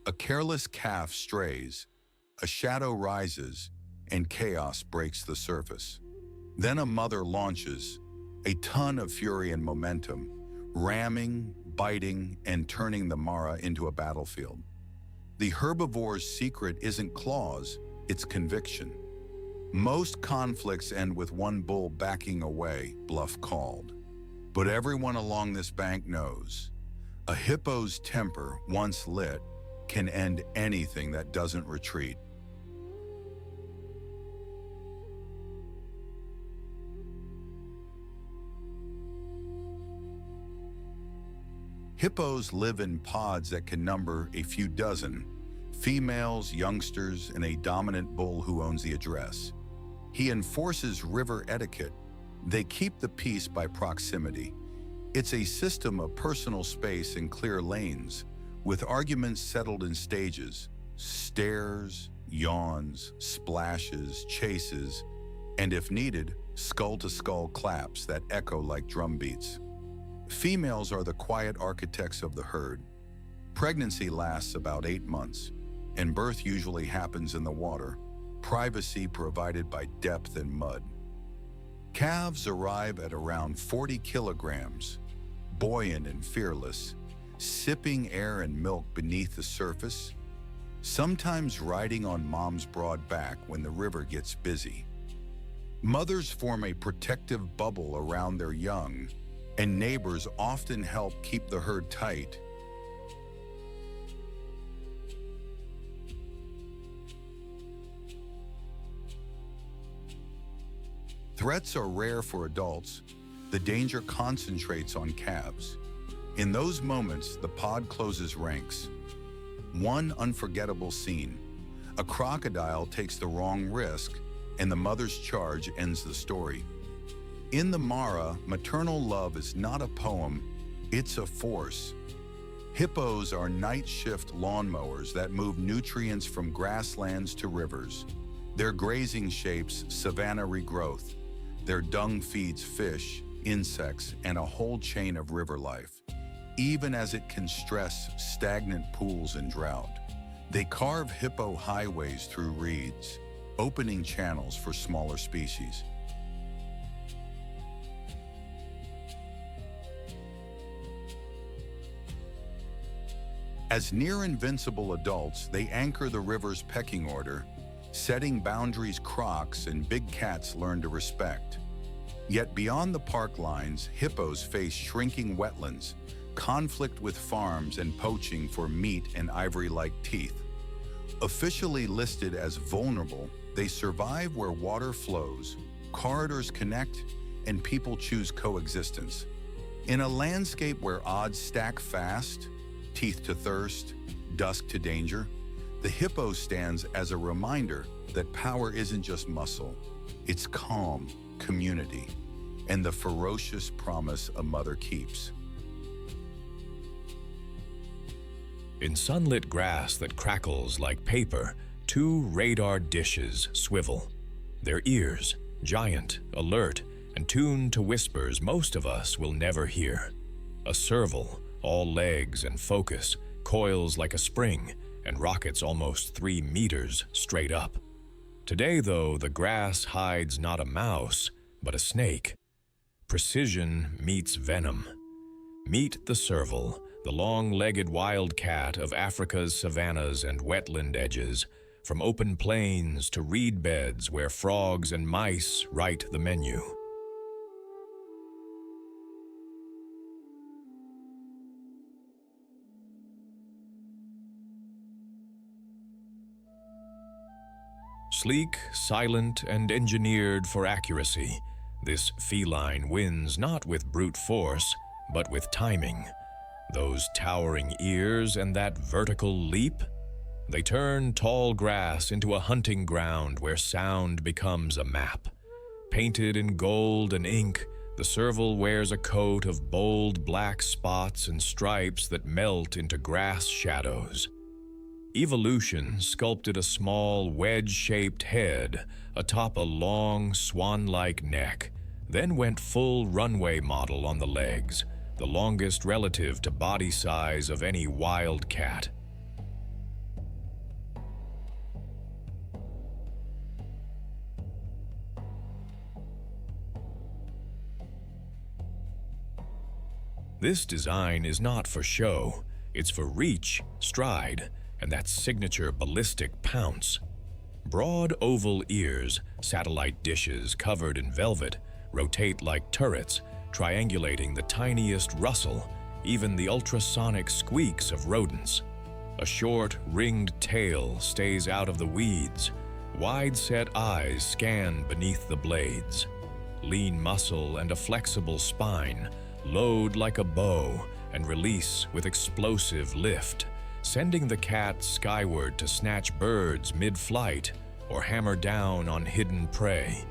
A careless calf strays, a shadow rises, and chaos breaks the surface. Then a mother launches, a ton of fury and momentum, ramming, biting, and turning the mara into a battlefield. The herbivore's secret isn't claws, it's conviction. Most conflicts end with one bull backing away, bluff called. But everyone along this bank knows, a hippo's temper, once lit, can end anything that doesn't retreat. Hippos live in pods that can number a few dozen, females, youngsters, and a dominant bull who owns the address. He enforces river etiquette. They keep the peace by proximity. It's a system of personal space and clear lanes, with arguments settled in stages, stares, yawns, splashes, chases, and if needed, skull-to-skull claps that echo like drum beats. Females are the quiet architects of the herd. Pregnancy lasts about 8 months, and birth usually happens in the water, privacy provided by depth and mud. Calves arrive at around 40 kilograms, buoyant and fearless, sipping air and milk beneath the surface, sometimes riding on mom's broad back when the river gets busy. Mothers form a protective bubble around their young, and neighbors often help keep the herd tight. Threats are rare for adults. The danger concentrates on calves. In those moments, the pod closes ranks. One unforgettable scene. A crocodile takes the wrong risk, and the mother's charge ends the story. In the Mara, maternal love is not a poem, it's a force. Hippos are night shift lawnmowers that move nutrients from grasslands to rivers. Their grazing shapes savanna regrowth. Their dung feeds fish, insects, and a whole chain of river life, even as it can stress stagnant pools and drought. They carve hippo highways through reeds, opening channels for smaller species. As near-invincible adults, they anchor the river's pecking order, setting boundaries crocs and big cats learn to respect. Yet beyond the park lines, hippos face shrinking wetlands, conflict with farms, and poaching for meat and ivory-like teeth. Officially listed as vulnerable, they survive where water flows, corridors connect, and people choose coexistence. In a landscape where odds stack fast, teeth to thirst, dusk to danger, the hippo stands as a reminder that power isn't just muscle, it's calm, community, and the ferocious promise a mother keeps.
In sunlit grass that crackles like paper, two radar dishes swivel. Their ears, giant, alert, and tuned to whispers most of us will never hear. A serval, all legs and focus, coils like a spring and rockets almost 3 meters straight up. Today, though, the grass hides not a mouse, but a snake. Precision meets venom. Meet the serval, the long-legged wildcat of Africa's savannas and wetland edges, from open plains to reed beds where frogs and mice write the menu. Sleek, silent, and engineered for accuracy, this feline wins not with brute force, but with timing. Those towering ears and that vertical leap, they turn tall grass into a hunting ground where sound becomes a map. Painted in gold and ink, the serval wears a coat of bold black spots and stripes that melt into grass shadows. Evolution sculpted a small wedge-shaped head atop a long swan-like neck, then went full runway model on the legs, the longest relative to body size of any wild cat. This design is not for show, it's for reach, stride, and that signature ballistic pounce. Broad oval ears, satellite dishes covered in velvet, rotate like turrets, triangulating the tiniest rustle, even the ultrasonic squeaks of rodents. A short, ringed tail stays out of the weeds. Wide-set eyes scan beneath the blades. Lean muscle and a flexible spine load like a bow and release with explosive lift, sending the cat skyward to snatch birds mid-flight or hammer down on hidden prey.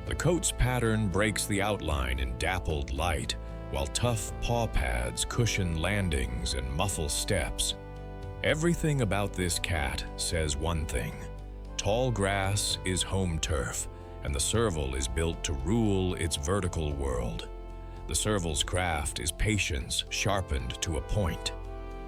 The coat's pattern breaks the outline in dappled light, while tough paw pads cushion landings and muffle steps. Everything about this cat says one thing: tall grass is home turf, and the serval is built to rule its vertical world. The serval's craft is patience sharpened to a point.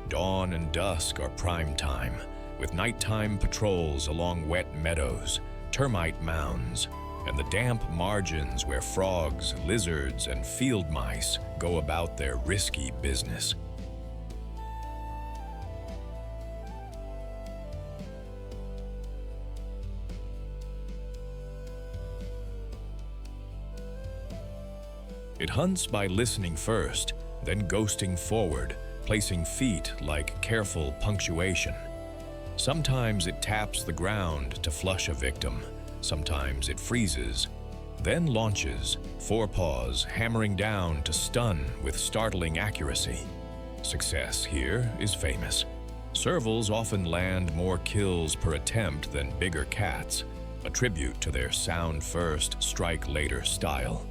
Dawn and dusk are prime time, with nighttime patrols along wet meadows, termite mounds, and the damp margins where frogs, lizards, and field mice go about their risky business. It hunts by listening first, then ghosting forward, placing feet like careful punctuation. Sometimes it taps the ground to flush a victim. Sometimes it freezes, then launches, forepaws hammering down to stun with startling accuracy. Success here is famous. Servals often land more kills per attempt than bigger cats, a tribute to their sound first, strike later style.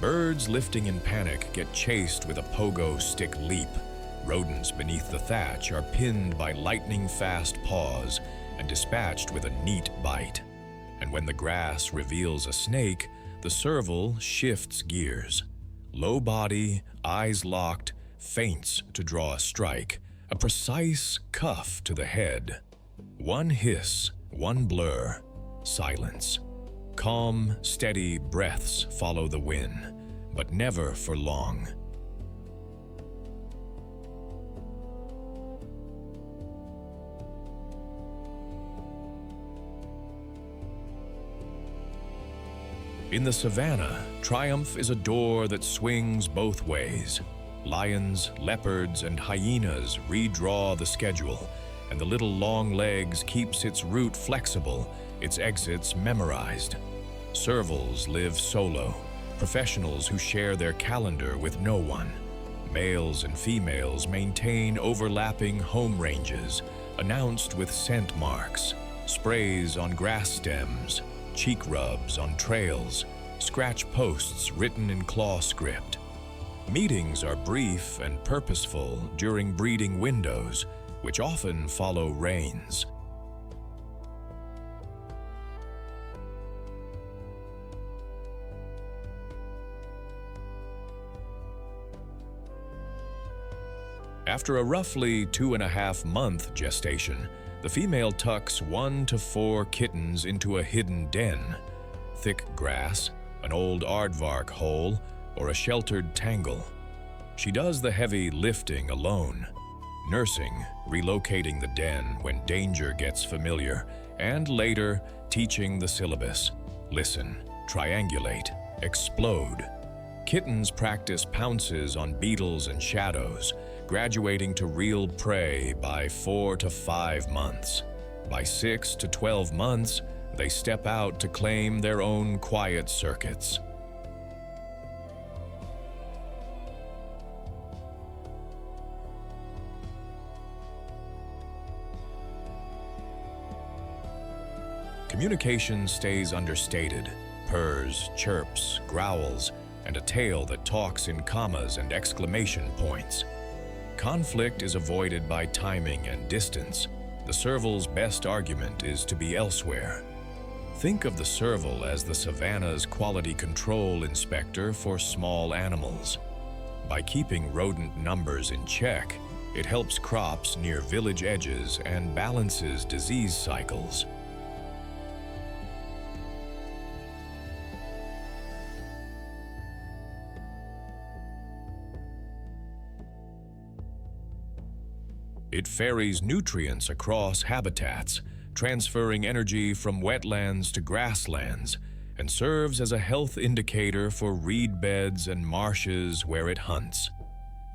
Birds lifting in panic get chased with a pogo stick leap. Rodents beneath the thatch are pinned by lightning-fast paws and dispatched with a neat bite. And when the grass reveals a snake, the serval shifts gears. Low body, eyes locked, feints to draw a strike, a precise cuff to the head. One hiss, one blur, silence. Calm, steady breaths follow the win, but never for long. In the savannah, triumph is a door that swings both ways. Lions, leopards, and hyenas redraw the schedule, and the little long legs keeps its route flexible, its exits memorized. Servals live solo, professionals who share their calendar with no one. Males and females maintain overlapping home ranges, announced with scent marks, sprays on grass stems, cheek rubs on trails, scratch posts written in claw script. Meetings are brief and purposeful during breeding windows, which often follow rains. After a roughly 2.5-month gestation, the female tucks 1 to 4 kittens into a hidden den, thick grass, an old aardvark hole, or a sheltered tangle. She does the heavy lifting alone, nursing, relocating the den when danger gets familiar, and later teaching the syllabus: listen, triangulate, explode. Kittens practice pounces on beetles and shadows, graduating to real prey by 4 to 5 months. By 6 to 12 months, they step out to claim their own quiet circuits. Communication stays understated: purrs, chirps, growls, and a tail that talks in commas and exclamation points. Conflict is avoided by timing and distance. The serval's best argument is to be elsewhere. Think of the serval as the savannah's quality control inspector for small animals. By keeping rodent numbers in check, it helps crops near village edges and balances disease cycles. It ferries nutrients across habitats, transferring energy from wetlands to grasslands, and serves as a health indicator for reed beds and marshes where it hunts.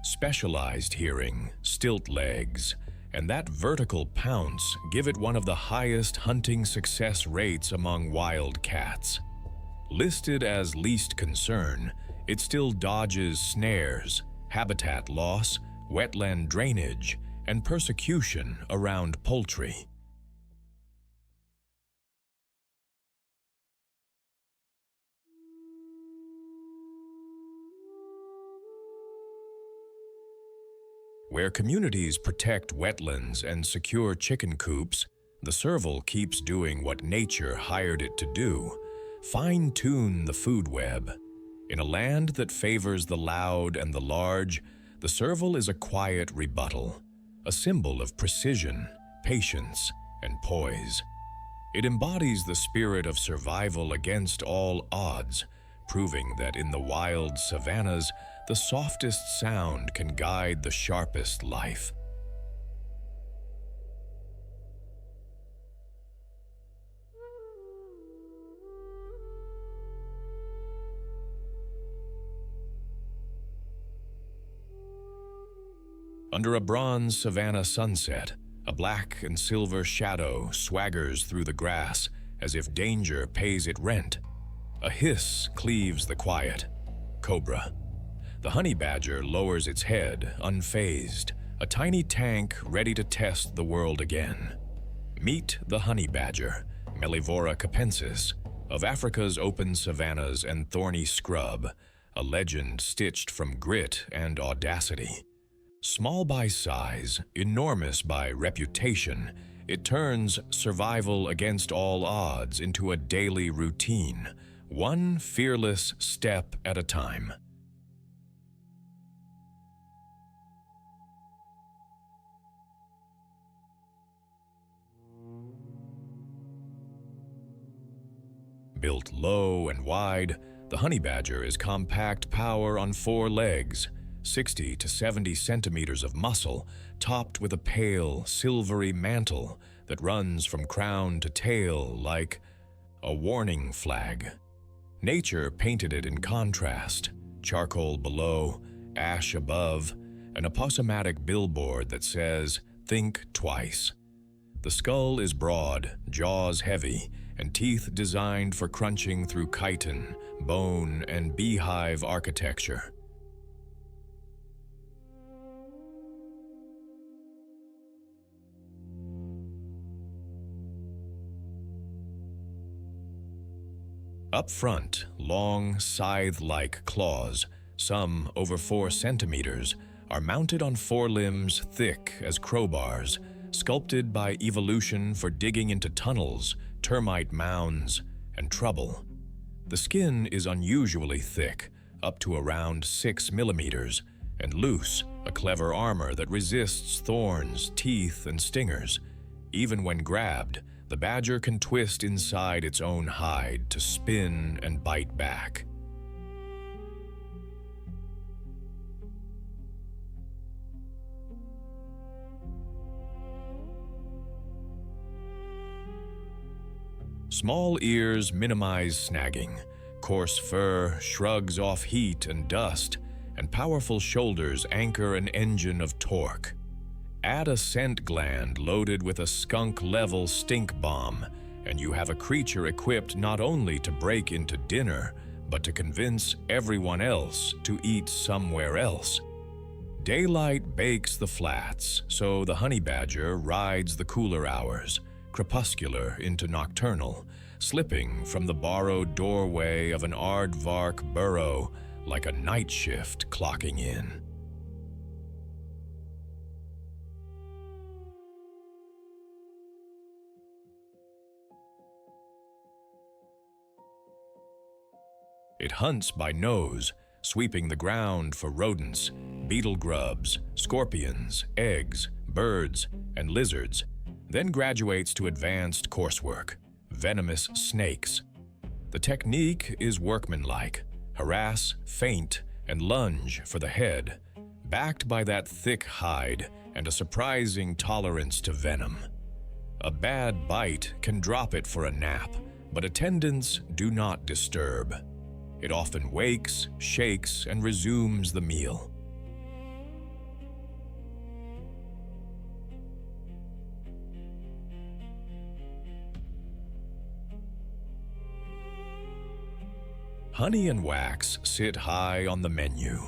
Specialized hearing, stilt legs, and that vertical pounce give it one of the highest hunting success rates among wild cats. Listed as least concern, it still dodges snares, habitat loss, wetland drainage, and persecution around poultry. Where communities protect wetlands and secure chicken coops, the serval keeps doing what nature hired it to do: fine-tune the food web. In a land that favors the loud and the large, the serval is a quiet rebuttal, a symbol of precision, patience, and poise. It embodies the spirit of survival against all odds, proving that in the wild savannas, the softest sound can guide the sharpest life. Under a bronze savanna sunset, a black and silver shadow swaggers through the grass as if danger pays it rent. A hiss cleaves the quiet. Cobra. The honey badger lowers its head, unfazed, a tiny tank ready to test the world again. Meet the honey badger, Mellivora capensis, of Africa's open savannas and thorny scrub, a legend stitched from grit and audacity. Small by size, enormous by reputation, it turns survival against all odds into a daily routine, one fearless step at a time. Built low and wide, the honey badger is compact power on 4 legs, 60 to 70 centimeters of muscle, topped with a pale, silvery mantle that runs from crown to tail like a warning flag. Nature painted it in contrast: charcoal below, ash above, an aposematic billboard that says, "Think twice." The skull is broad, jaws heavy, and teeth designed for crunching through chitin, bone, and beehive architecture. Up front, long, scythe-like claws, some over 4 centimeters, are mounted on forelimbs thick as crowbars, sculpted by evolution for digging into tunnels, termite mounds, and trouble. The skin is unusually thick, up to around 6 millimeters, and loose, a clever armor that resists thorns, teeth, and stingers. Even when grabbed, the badger can twist inside its own hide to spin and bite back. Small ears minimize snagging, coarse fur shrugs off heat and dust, and powerful shoulders anchor an engine of torque. Add a scent gland loaded with a skunk-level stink bomb, and you have a creature equipped not only to break into dinner, but to convince everyone else to eat somewhere else. Daylight bakes the flats, so the honey badger rides the cooler hours, crepuscular into nocturnal, slipping from the borrowed doorway of an aardvark burrow like a night shift clocking in. It hunts by nose, sweeping the ground for rodents, beetle grubs, scorpions, eggs, birds, and lizards, then graduates to advanced coursework, venomous snakes. The technique is workmanlike: harass, feint, and lunge for the head, backed by that thick hide and a surprising tolerance to venom. A bad bite can drop it for a nap, but attendants do not disturb. It often wakes, shakes, and resumes the meal. Honey and wax sit high on the menu.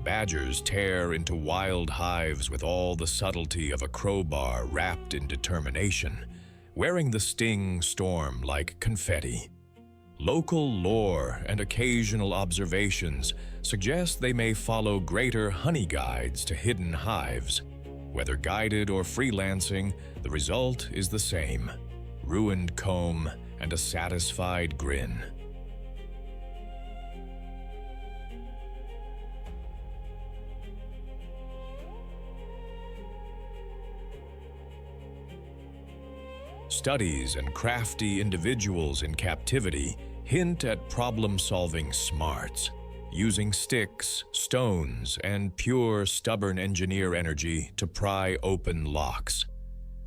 Badgers tear into wild hives with all the subtlety of a crowbar wrapped in determination, wearing the sting storm like confetti. Local lore and occasional observations suggest they may follow greater honey guides to hidden hives. Whether guided or freelancing, the result is the same: ruined comb and a satisfied grin. Studies and crafty individuals in captivity hint at problem-solving smarts, using sticks, stones, and pure, stubborn engineer energy to pry open locks.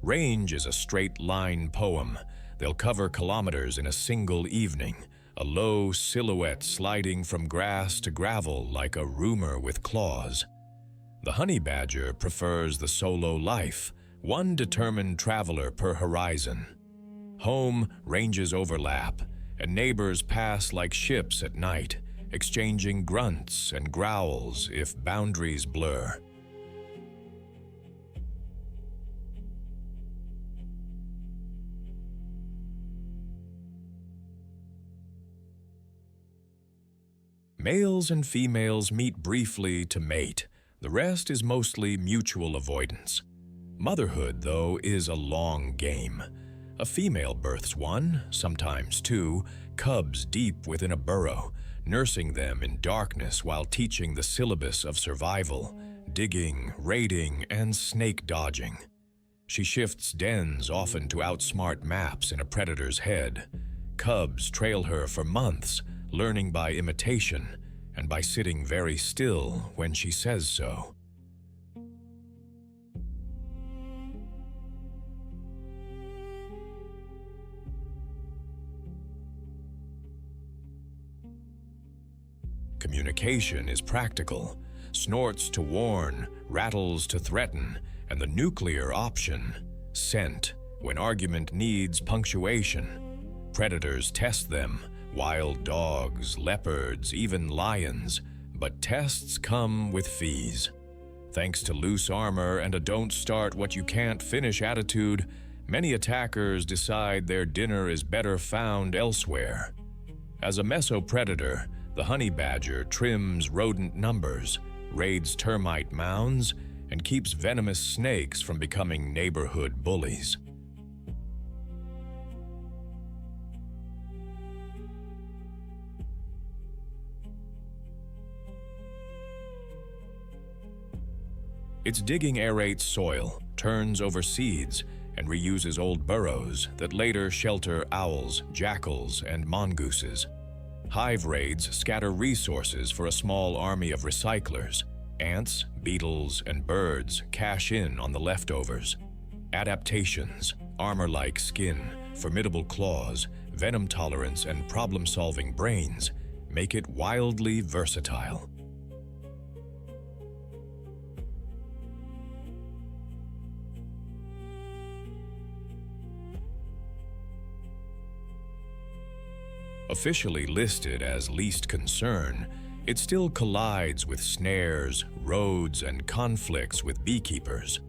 Range is a straight-line poem. They'll cover kilometers in a single evening, a low silhouette sliding from grass to gravel like a rumor with claws. The honey badger prefers the solo life, one determined traveler per horizon. Home ranges overlap, and neighbors pass like ships at night, exchanging grunts and growls if boundaries blur. Males and females meet briefly to mate. The rest is mostly mutual avoidance. Motherhood, though, is a long game. A female births one, sometimes two, cubs deep within a burrow, nursing them in darkness while teaching the syllabus of survival, digging, raiding, and snake dodging. She shifts dens often to outsmart maps in a predator's head. Cubs trail her for months, learning by imitation and by sitting very still when she says so. Communication is practical: snorts to warn, rattles to threaten, and the nuclear option, scent, When argument needs punctuation, predators test them, wild dogs, leopards, even lions, but tests come with fees. Thanks to loose armor and a don't-start-what-you-can't-finish attitude, many attackers decide their dinner is better found elsewhere. As a mesopredator, the honey badger trims rodent numbers, raids termite mounds, and keeps venomous snakes from becoming neighborhood bullies. Its digging aerates soil, turns over seeds, and reuses old burrows that later shelter owls, jackals, and mongooses. Hive raids scatter resources for a small army of recyclers. Ants, beetles, and birds cash in on the leftovers. Adaptations, armor-like skin, formidable claws, venom tolerance, and problem-solving brains make it wildly versatile. Officially listed as least concern, it still collides with snares, roads, and conflicts with beekeepers.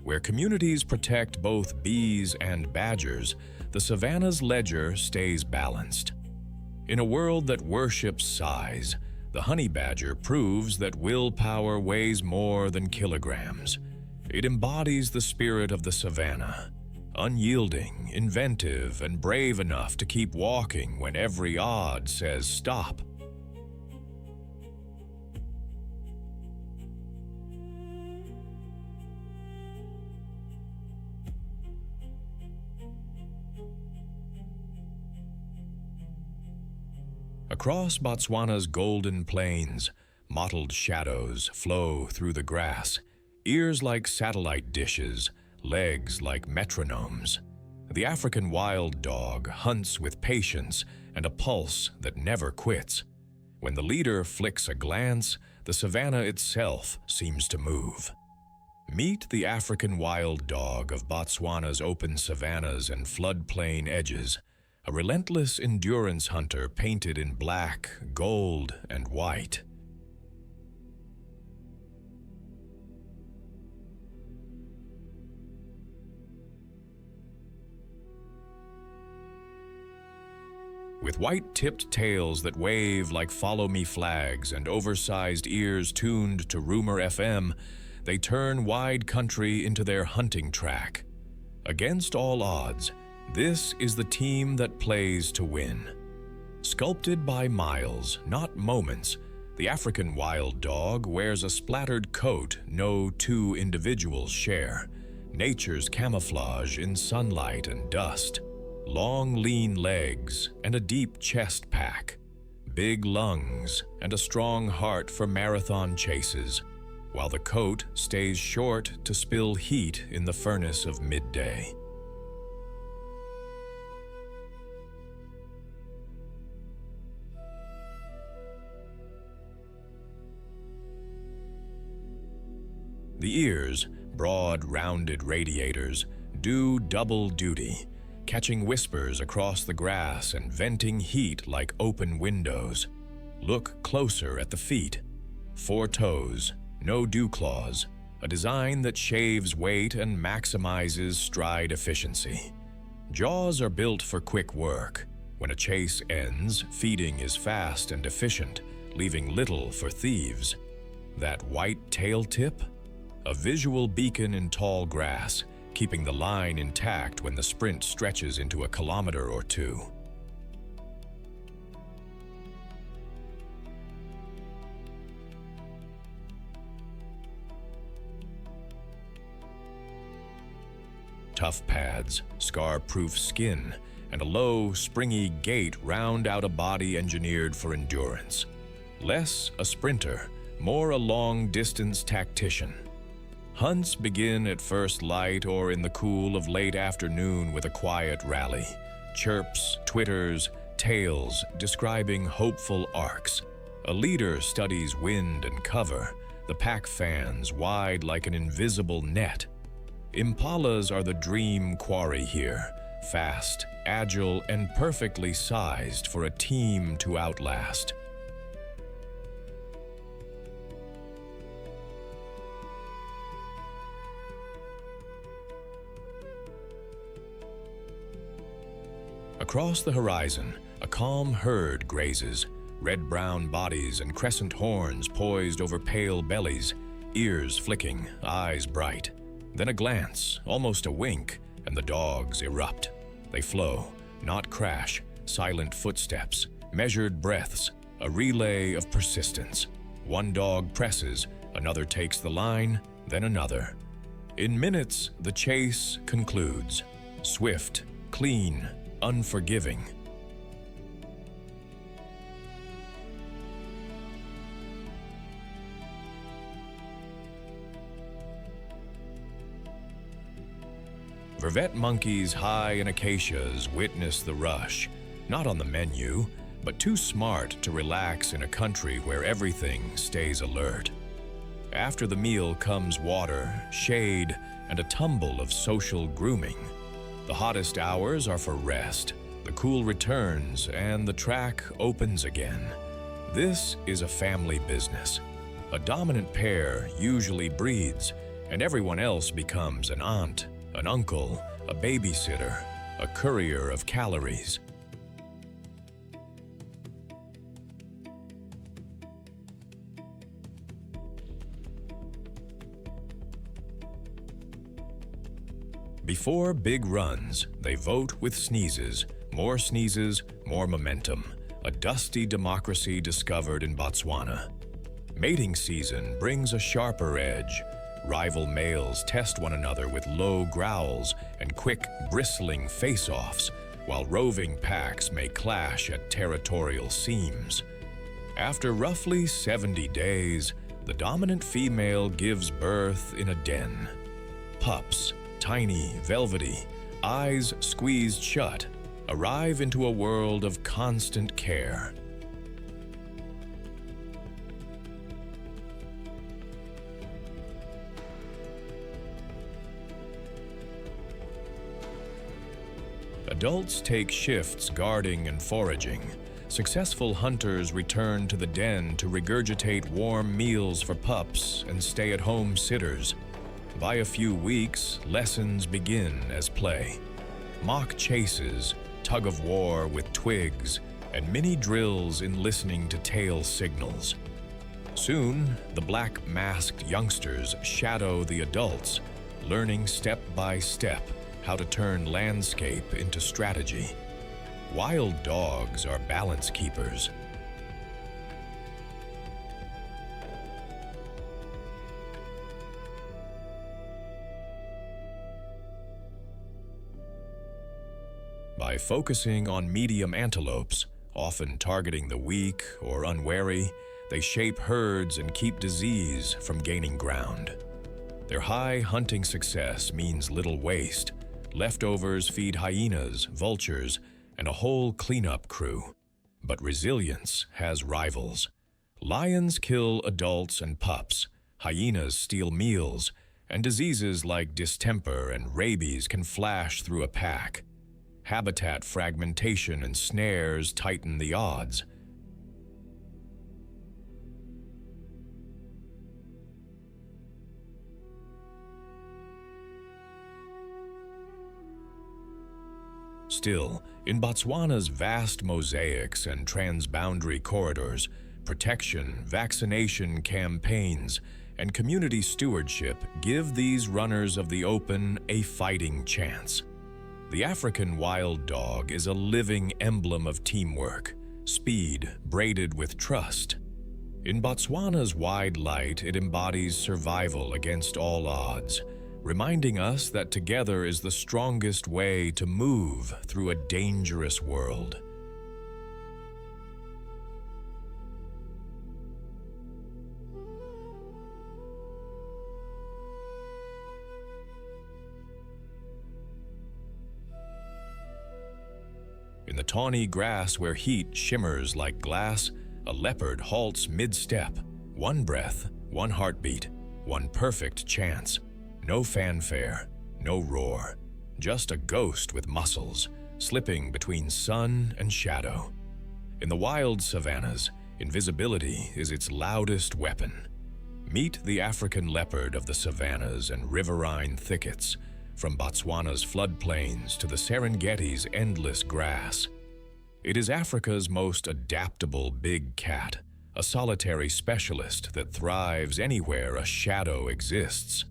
Where communities protect both bees and badgers, the savanna's ledger stays balanced. In a world that worships size, the honey badger proves that willpower weighs more than kilograms. It embodies the spirit of the savanna, unyielding, inventive, and brave enough to keep walking when every odd says stop. Across Botswana's golden plains, mottled shadows flow through the grass, ears like satellite dishes, legs like metronomes. The African wild dog hunts with patience and a pulse that never quits. When the leader flicks a glance, the savanna itself seems to move. Meet the African wild dog of Botswana's open savannas and floodplain edges, a relentless endurance hunter painted in black, gold, and white. With white-tipped tails that wave like follow-me flags and oversized ears tuned to Rumor FM, they turn wide country into their hunting track. Against all odds, this is the team that plays to win. Sculpted by miles, not moments, the African wild dog wears a splattered coat no two individuals share, nature's camouflage in sunlight and dust. Long, lean legs and a deep chest pack, big lungs and a strong heart for marathon chases, while the coat stays short to spill heat in the furnace of midday. The ears, broad, rounded radiators, do double duty, catching whispers across the grass and venting heat like open windows. Look closer at the feet. 4 toes, no dew claws, a design that shaves weight and maximizes stride efficiency. Jaws are built for quick work. When a chase ends, feeding is fast and efficient, leaving little for thieves. That white tail tip? A visual beacon in tall grass, keeping the line intact when the sprint stretches into a kilometer or two. Tough pads, scar-proof skin, and a low, springy gait round out a body engineered for endurance. Less a sprinter, more a long-distance tactician. Hunts begin at first light or in the cool of late afternoon with a quiet rally. Chirps, twitters, tales describing hopeful arcs. A leader studies wind and cover, the pack fans wide like an invisible net. Impalas are the dream quarry here, fast, agile, and perfectly sized for a team to outlast. Across the horizon, a calm herd grazes, red-brown bodies and crescent horns poised over pale bellies, ears flicking, eyes bright. Then a glance, almost a wink, and the dogs erupt. They flow, not crash, silent footsteps, measured breaths, a relay of persistence. One dog presses, another takes the line, then another. In minutes, the chase concludes. Swift, clean, unforgiving. Vervet monkeys high in acacias witness the rush, not on the menu, but too smart to relax in a country where everything stays alert. After the meal comes water, shade, and a tumble of social grooming. The hottest hours are for rest, the cool returns, and the track opens again. This is a family business. A dominant pair usually breeds, and everyone else becomes an aunt, an uncle, a babysitter, a courier of calories. Before big runs, they vote with sneezes, more momentum, a dusty democracy discovered in Botswana. Mating season brings a sharper edge. Rival males test one another with low growls and quick, bristling face-offs, while roving packs may clash at territorial seams. After roughly 70 days, the dominant female gives birth in a den. Pups, tiny, velvety, eyes squeezed shut, arrive into a world of constant care. Adults take shifts guarding and foraging. Successful hunters return to the den to regurgitate warm meals for pups and stay-at-home sitters. By a few weeks, lessons begin as play. Mock chases, tug-of-war with twigs, and mini drills in listening to tail signals. Soon, the black-masked youngsters shadow the adults, learning step by step how to turn landscape into strategy. Wild dogs are balance keepers. By focusing on medium antelopes, often targeting the weak or unwary, they shape herds and keep disease from gaining ground. Their high hunting success means little waste. Leftovers feed hyenas, vultures, and a whole cleanup crew. But resilience has rivals. Lions kill adults and pups, hyenas steal meals, and diseases like distemper and rabies can flash through a pack. Habitat fragmentation and snares tighten the odds. Still, in Botswana's vast mosaics and transboundary corridors, protection, vaccination campaigns, and community stewardship give these runners of the open a fighting chance. The African wild dog is a living emblem of teamwork, speed braided with trust. In Botswana's wide light, it embodies survival against all odds, reminding us that together is the strongest way to move through a dangerous world. In the tawny grass where heat shimmers like glass, a leopard halts mid-step. One breath, one heartbeat, one perfect chance. No fanfare, no roar, just a ghost with muscles, slipping between sun and shadow. In the wild savannas, invisibility is its loudest weapon. Meet the African leopard of the savannas and riverine thickets, from Botswana's floodplains to the Serengeti's endless grass. It is Africa's most adaptable big cat, a solitary specialist that thrives anywhere a shadow exists.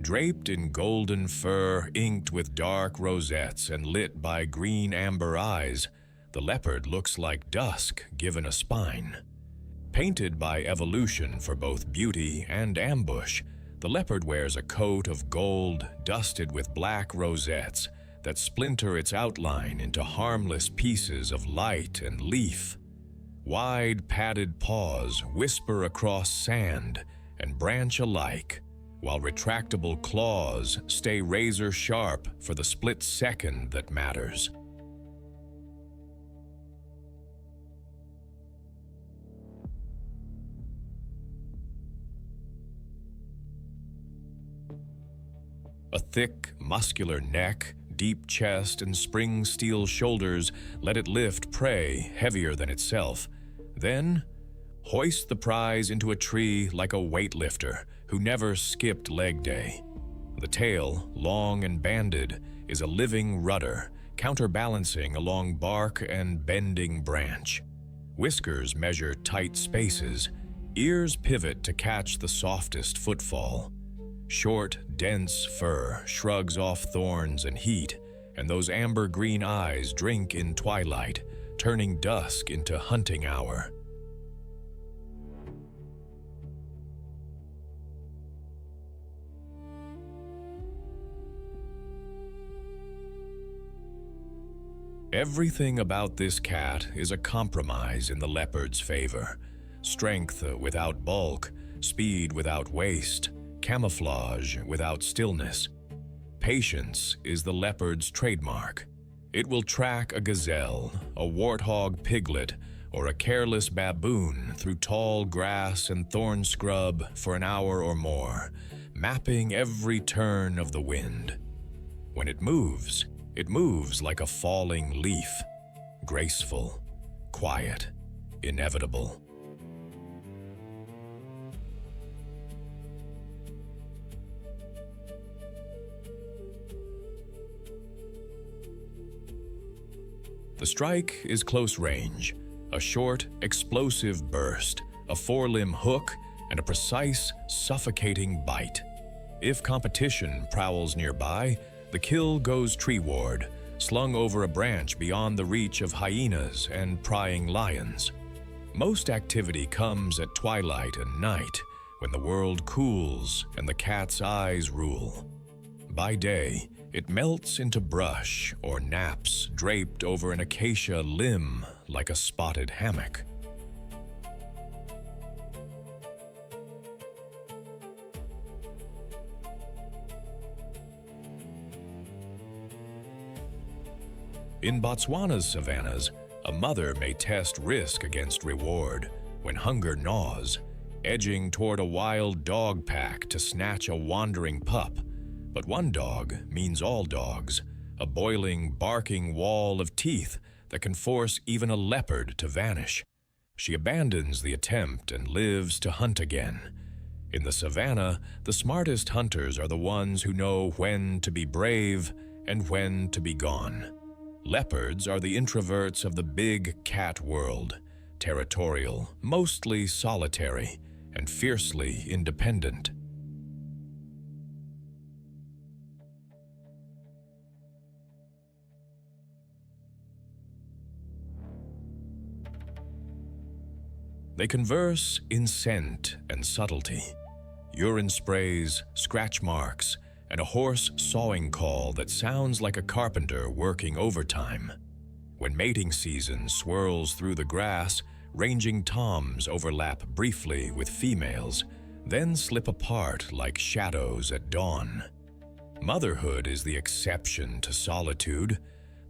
Draped in golden fur, inked with dark rosettes and lit by green-amber eyes, the leopard looks like dusk given a spine. Painted by evolution for both beauty and ambush, the leopard wears a coat of gold dusted with black rosettes that splinter its outline into harmless pieces of light and leaf. Wide padded paws whisper across sand and branch alike, while retractable claws stay razor sharp for the split second that matters. A thick, muscular neck, deep chest, and spring steel shoulders let it lift prey heavier than itself. Then, hoist the prize into a tree like a weightlifter who never skipped leg day. The tail, long and banded, is a living rudder, counterbalancing along bark and bending branch. Whiskers measure tight spaces, ears pivot to catch the softest footfall. Short, dense fur shrugs off thorns and heat, and those amber-green eyes drink in twilight, turning dusk into hunting hour. Everything about this cat is a compromise in the leopard's favor. Strength without bulk, speed without waste, camouflage without stillness. Patience is the leopard's trademark. It will track a gazelle, a warthog piglet, or a careless baboon through tall grass and thorn scrub for an hour or more, mapping every turn of the wind. When it moves like a falling leaf, graceful, quiet, inevitable. The strike is close range, a short, explosive burst, a forelimb hook, and a precise, suffocating bite. If competition prowls nearby, the kill goes treeward, slung over a branch beyond the reach of hyenas and prying lions. Most activity comes at twilight and night, when the world cools and the cat's eyes rule. By day, it melts into brush or naps draped over an acacia limb like a spotted hammock. In Botswana's savannas, a mother may test risk against reward when hunger gnaws, edging toward a wild dog pack to snatch a wandering pup. But one dog means all dogs, a boiling, barking wall of teeth that can force even a leopard to vanish. She abandons the attempt and lives to hunt again. In the savanna, the smartest hunters are the ones who know when to be brave and when to be gone. Leopards are the introverts of the big cat world, territorial, mostly solitary, and fiercely independent. They converse in scent and subtlety, urine sprays, scratch marks, and a hoarse sawing call that sounds like a carpenter working overtime. When mating season swirls through the grass, ranging toms overlap briefly with females, then slip apart like shadows at dawn. Motherhood is the exception to solitude.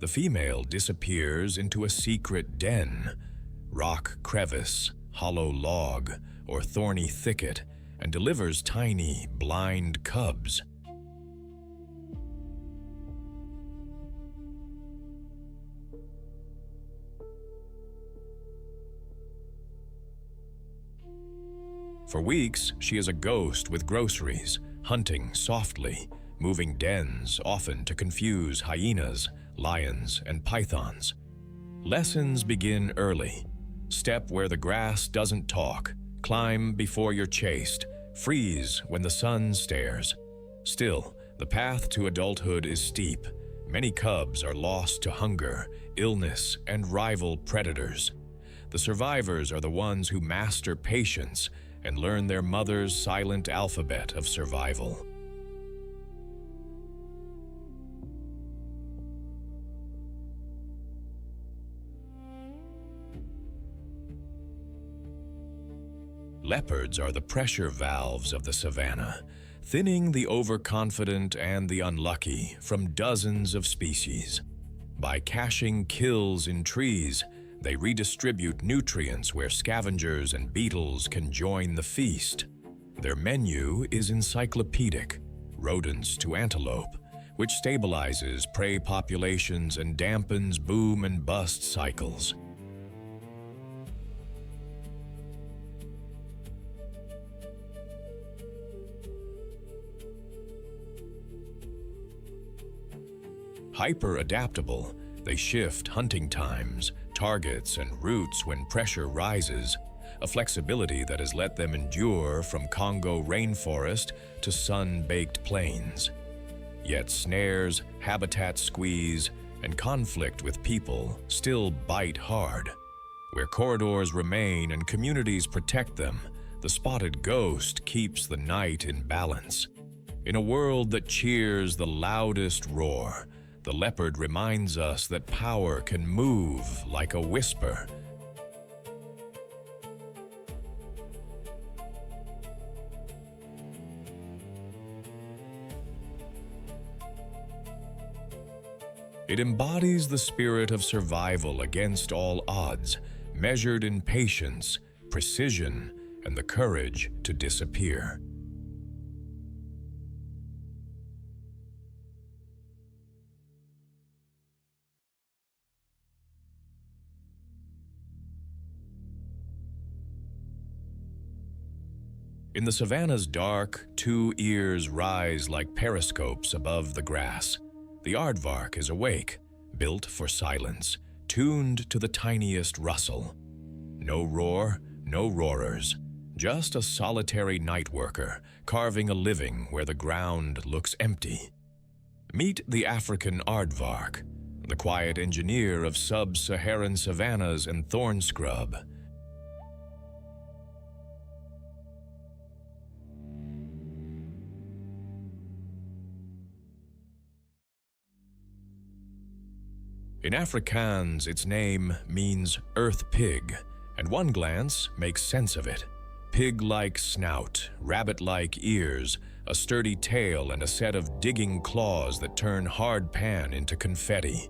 the female disappears into a secret den, rock crevice, hollow log, or thorny thicket, and delivers tiny, blind cubs. For weeks, she is a ghost with groceries, hunting softly, moving dens often to confuse hyenas, lions, and pythons. Lessons begin early. Step where the grass doesn't talk, climb before you're chased, freeze when the sun stares. Still, the path to adulthood is steep. Many cubs are lost to hunger, illness, and rival predators. The survivors are the ones who master patience and learn their mother's silent alphabet of survival. Leopards are the pressure valves of the savanna, thinning the overconfident and the unlucky from dozens of species. By caching kills in trees, they redistribute nutrients where scavengers and beetles can join the feast. Their menu is encyclopedic: rodents to antelope, which stabilizes prey populations and dampens boom and bust cycles. Hyper-adaptable, they shift hunting times, targets, and routes when pressure rises, a flexibility that has let them endure from Congo rainforest to sun-baked plains. Yet snares, habitat squeeze, and conflict with people still bite hard. Where corridors remain and communities protect them, the spotted ghost keeps the night in balance. In a world that cheers the loudest roar, the leopard reminds us that power can move like a whisper. It embodies the spirit of survival against all odds, measured in patience, precision, and the courage to disappear. In the savanna's dark, two ears rise like periscopes above the grass. The aardvark is awake, built for silence, tuned to the tiniest rustle. No roar, no roarers, just a solitary night worker carving a living where the ground looks empty. Meet the African aardvark, the quiet engineer of sub-Saharan savannas and thorn scrub. In Afrikaans, its name means earth pig, and one glance makes sense of it. Pig-like snout, rabbit-like ears, a sturdy tail, and a set of digging claws that turn hard pan into confetti.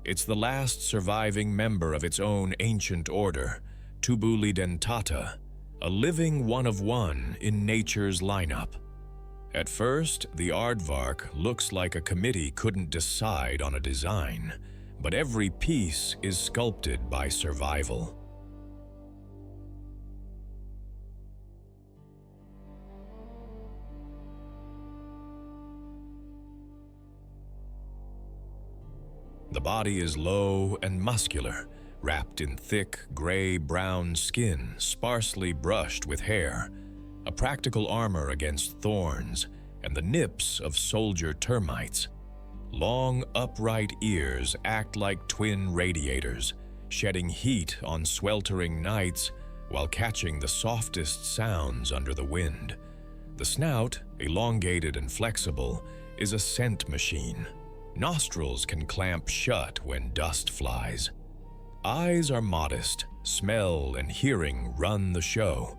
It's the last surviving member of its own ancient order, Tubulidentata, a living one of one in nature's lineup. At first, the aardvark looks like a committee couldn't decide on a design, but every piece is sculpted by survival. The body is low and muscular, wrapped in thick, gray-brown skin sparsely brushed with hair, a practical armor against thorns and the nips of soldier termites. Long, upright ears act like twin radiators, shedding heat on sweltering nights while catching the softest sounds under the wind. The snout, elongated and flexible, is a scent machine. Nostrils can clamp shut when dust flies. Eyes are modest, smell and hearing run the show.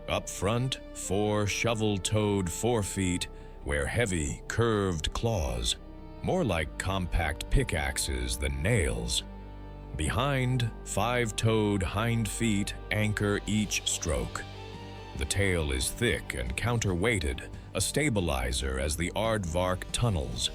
Up front, 4 shovel-toed forefeet wear heavy, curved claws, more like compact pickaxes than nails. Behind, 5-toed hind feet anchor each stroke. The tail is thick and counterweighted, a stabilizer as the aardvark tunnels.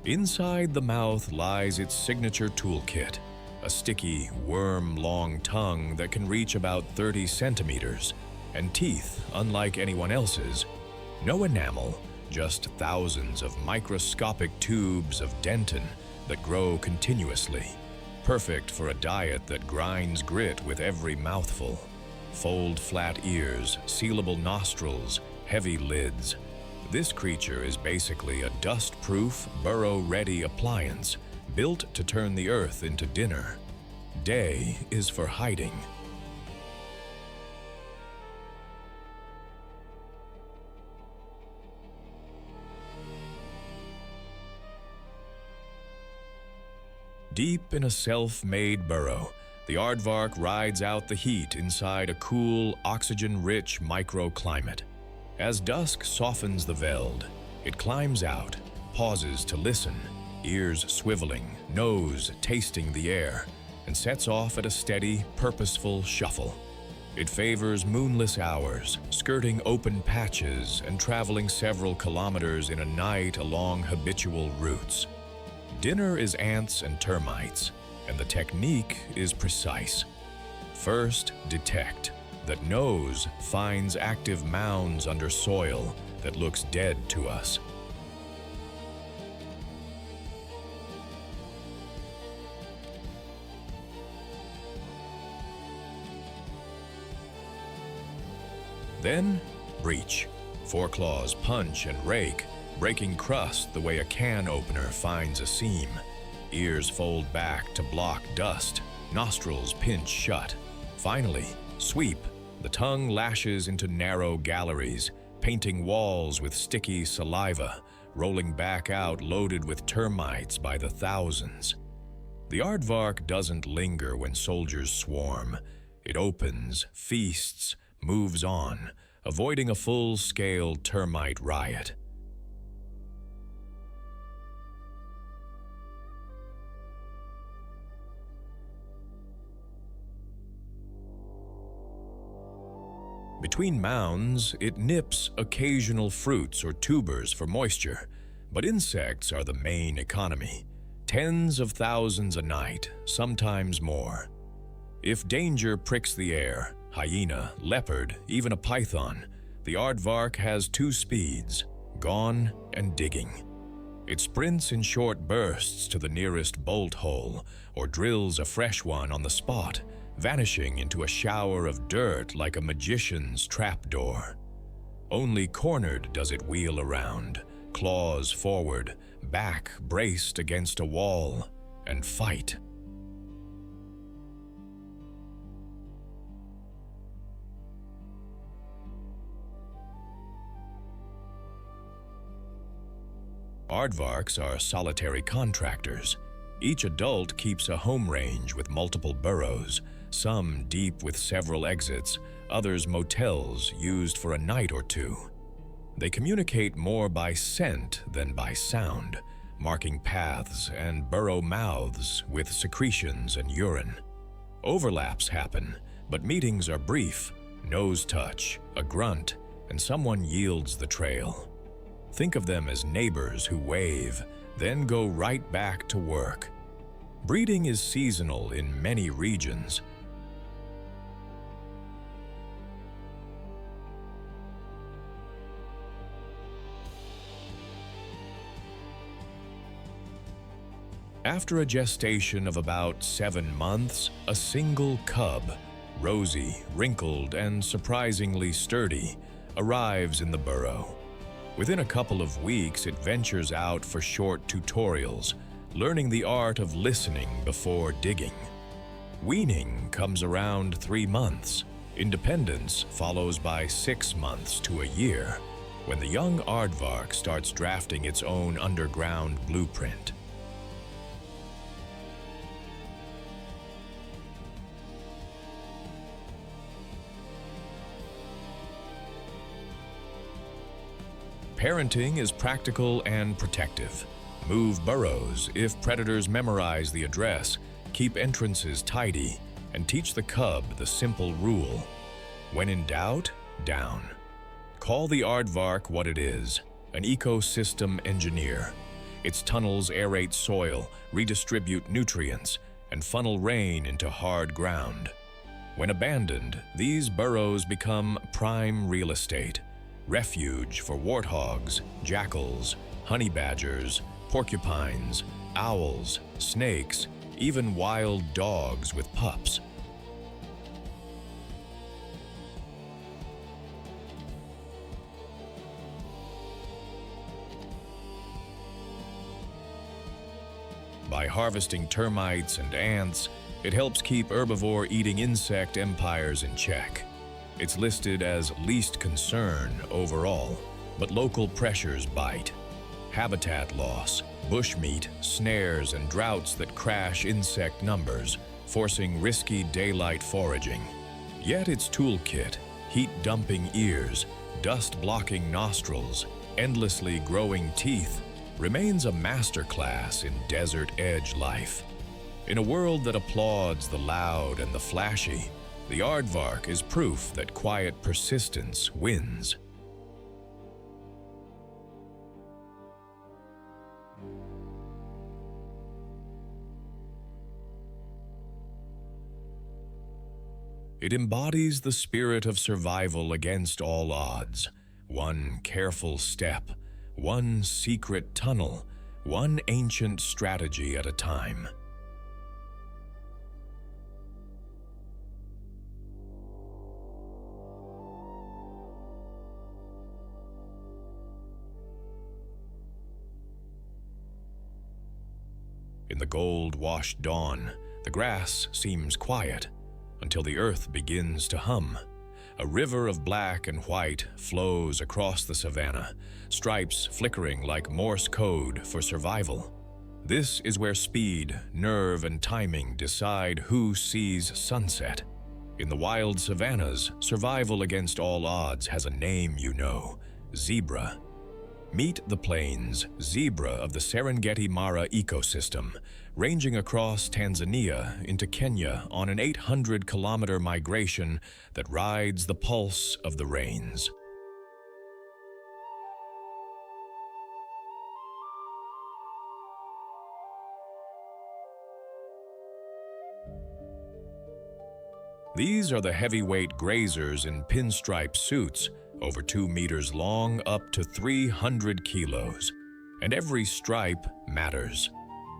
Inside the mouth lies its signature toolkit, a sticky, worm-long tongue that can reach about 30 centimeters, and teeth unlike anyone else's. No enamel, just thousands of microscopic tubes of dentin that grow continuously, perfect for a diet that grinds grit with every mouthful. Fold-flat ears, sealable nostrils, heavy lids. This creature is basically a dust-proof, burrow-ready appliance built to turn the earth into dinner. Day is for hiding. Deep in a self-made burrow, the aardvark rides out the heat inside a cool, oxygen-rich microclimate. As dusk softens the veld, it climbs out, pauses to listen, ears swiveling, nose tasting the air, and sets off at a steady, purposeful shuffle. It favors moonless hours, skirting open patches and traveling several kilometers in a night along habitual routes. Dinner is ants and termites, and the technique is precise. First, detect. That nose finds active mounds under soil that looks dead to us. Then, breach. Foreclaws punch and rake, breaking crust the way a can opener finds a seam. Ears fold back to block dust, nostrils pinch shut. Finally, sweep. The tongue lashes into narrow galleries, painting walls with sticky saliva, rolling back out loaded with termites by the thousands. The aardvark doesn't linger when soldiers swarm. It opens, feasts, moves on, avoiding a full-scale termite riot. Between mounds, it nips occasional fruits or tubers for moisture, but insects are the main economy. Tens of thousands a night, sometimes more. If danger pricks the air, hyena, leopard, even a python, the aardvark has 2 speeds, gone and digging. It sprints in short bursts to the nearest bolt hole or drills a fresh one on the spot, vanishing into a shower of dirt like a magician's trapdoor. Only cornered does it wheel around, claws forward, back braced against a wall, and fight. Aardvarks are solitary contractors. Each adult keeps a home range with multiple burrows, some deep with several exits, others motels used for a night or two. They communicate more by scent than by sound, marking paths and burrow mouths with secretions and urine. Overlaps happen, but meetings are brief, nose touch, a grunt, and someone yields the trail. Think of them as neighbors who wave, then go right back to work. Breeding is seasonal in many regions. After a gestation of about 7 months, a single cub, rosy, wrinkled, and surprisingly sturdy, arrives in the burrow. Within a couple of weeks, it ventures out for short tutorials, learning the art of listening before digging. Weaning comes around 3 months. Independence follows by 6 months to a year. when the young aardvark starts drafting its own underground blueprint. Parenting is practical and protective. Move burrows if predators memorize the address, keep entrances tidy, and teach the cub the simple rule: when in doubt, down. Call the aardvark what it is, an ecosystem engineer. Its tunnels aerate soil, redistribute nutrients, and funnel rain into hard ground. When abandoned, these burrows become prime real estate, refuge for warthogs, jackals, honey badgers, porcupines, owls, snakes, even wild dogs with pups. By harvesting termites and ants, it helps keep herbivore-eating insect empires in check. It's listed as least concern overall, but local pressures bite. Habitat loss, bushmeat, snares, and droughts that crash insect numbers, forcing risky daylight foraging. Yet its toolkit, heat-dumping ears, dust-blocking nostrils, endlessly growing teeth, remains a masterclass in desert edge life. In a world that applauds the loud and the flashy, the aardvark is proof that quiet persistence wins. It embodies the spirit of survival against all odds. One careful step, one secret tunnel, one ancient strategy at a time. In the gold-washed dawn, the grass seems quiet until the earth begins to hum. A river of black and white flows across the savanna, stripes flickering like Morse code for survival. This is where speed, nerve, and timing decide who sees sunset. In the wild savannas, survival against all odds has a name you know: zebra. Meet the plains zebra of the Serengeti Mara ecosystem, ranging across Tanzania into Kenya on an 800-kilometer migration that rides the pulse of the rains. These are the heavyweight grazers in pinstripe suits, over 2 meters long, up to 300 kilos. And every stripe matters.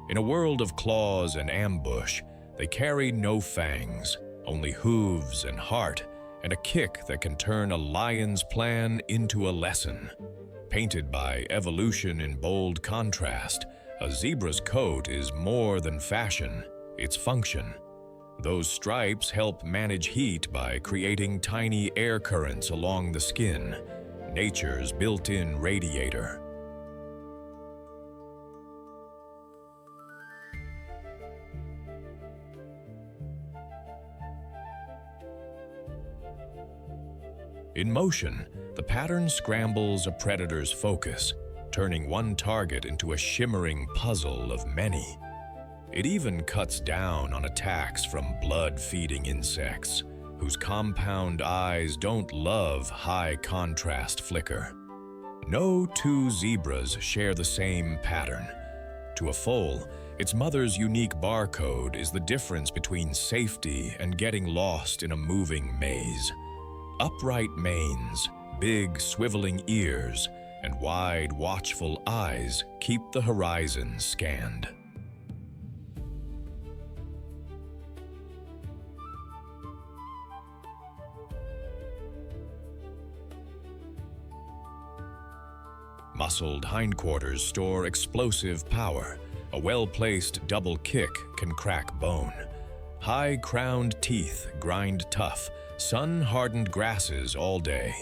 In a world of claws and ambush, they carry no fangs, only hooves and heart, and a kick that can turn a lion's plan into a lesson. Painted by evolution in bold contrast, a zebra's coat is more than fashion, it's function. Those stripes help manage heat by creating tiny air currents along the skin, nature's built-in radiator. In motion, the pattern scrambles a predator's focus, turning one target into a shimmering puzzle of many. It even cuts down on attacks from blood-feeding insects, whose compound eyes don't love high-contrast flicker. No two zebras share the same pattern. To a foal, its mother's unique barcode is the difference between safety and getting lost in a moving maze. Upright manes, big swiveling ears, and wide, watchful eyes keep the horizon scanned. Muscled hindquarters store explosive power. A well-placed double kick can crack bone. High-crowned teeth grind tough, sun-hardened grasses all day.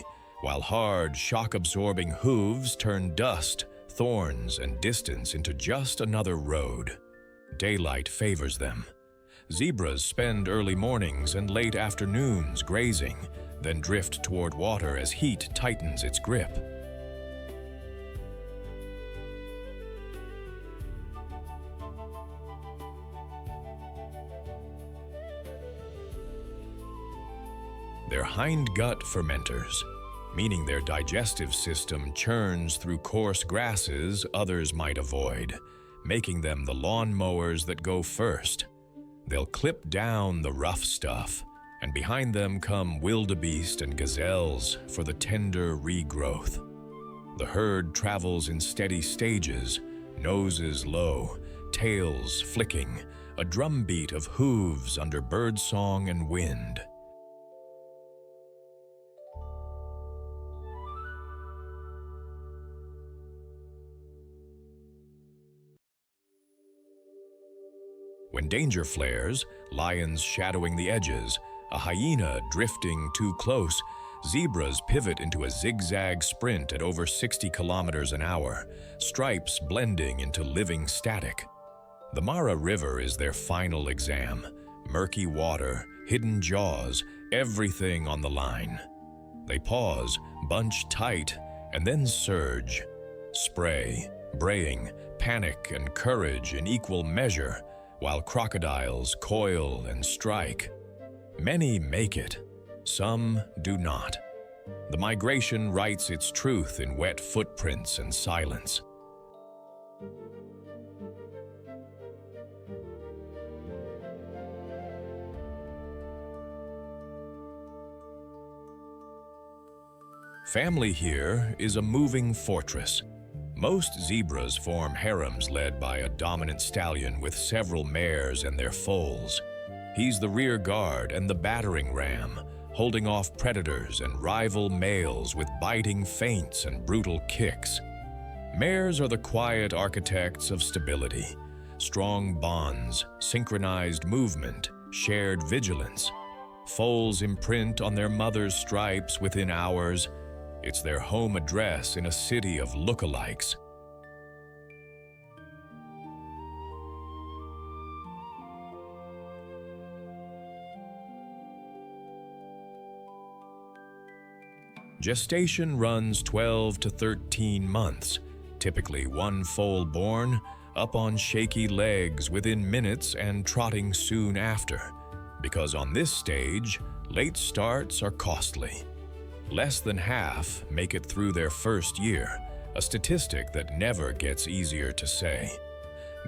while hard, shock-absorbing hooves turn dust, thorns, and distance into just another road. Daylight favors them. Zebras spend early mornings and late afternoons grazing, then drift toward water as heat tightens its grip. They're hindgut fermenters, meaning their digestive system churns through coarse grasses others might avoid, making them the lawn mowers that go first. They'll clip down the rough stuff, and behind them come wildebeest and gazelles for the tender regrowth. The herd travels in steady stages, noses low, tails flicking, a drumbeat of hooves under birdsong and wind. When danger flares, lions shadowing the edges, a hyena drifting too close, zebras pivot into a zigzag sprint at over 60 kilometers an hour, stripes blending into living static. The Mara River is their final exam. Murky water, hidden jaws, everything on the line. They pause, bunch tight, and then surge. Spray, braying, panic, and courage in equal measure, while crocodiles coil and strike. Many make it, some do not. The migration writes its truth in wet footprints and silence. Family here is a moving fortress. Most zebras form harems led by a dominant stallion with several mares and their foals. He's the rear guard and the battering ram, holding off predators and rival males with biting feints and brutal kicks. Mares are the quiet architects of stability, strong bonds, synchronized movement, shared vigilance. Foals imprint on their mother's stripes within hours. It's their home address in a city of lookalikes. Gestation runs 12 to 13 months, typically one foal born, up on shaky legs within minutes and trotting soon after, because on this stage, late starts are costly. Less than half make it through their first year, a statistic that never gets easier to say.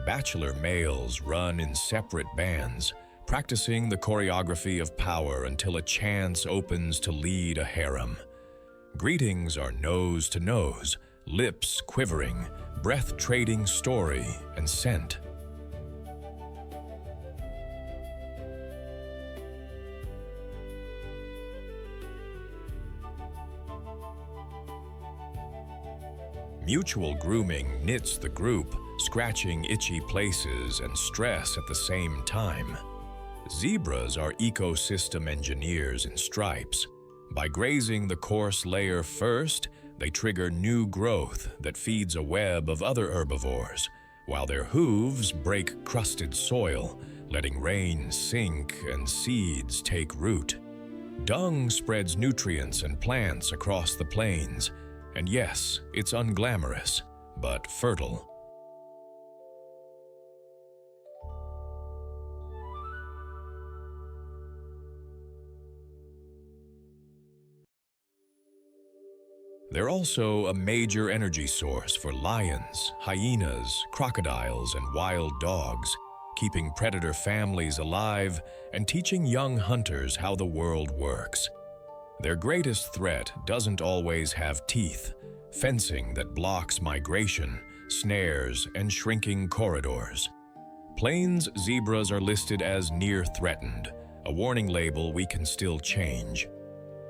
Bachelor males run in separate bands, practicing the choreography of power until a chance opens to lead a harem. Greetings are nose to nose, lips quivering, breath trading story and scent. Mutual grooming knits the group, scratching itchy places and stress at the same time. Zebras are ecosystem engineers in stripes. By grazing the coarse layer first, they trigger new growth that feeds a web of other herbivores, while their hooves break crusted soil, letting rain sink and seeds take root. Dung spreads nutrients and plants across the plains, and yes, it's unglamorous, but fertile. They're also a major energy source for lions, hyenas, crocodiles, and wild dogs, keeping predator families alive and teaching young hunters how the world works. Their greatest threat doesn't always have teeth, fencing that blocks migration, snares, and shrinking corridors. Plains zebras are listed as near threatened, a warning label we can still change.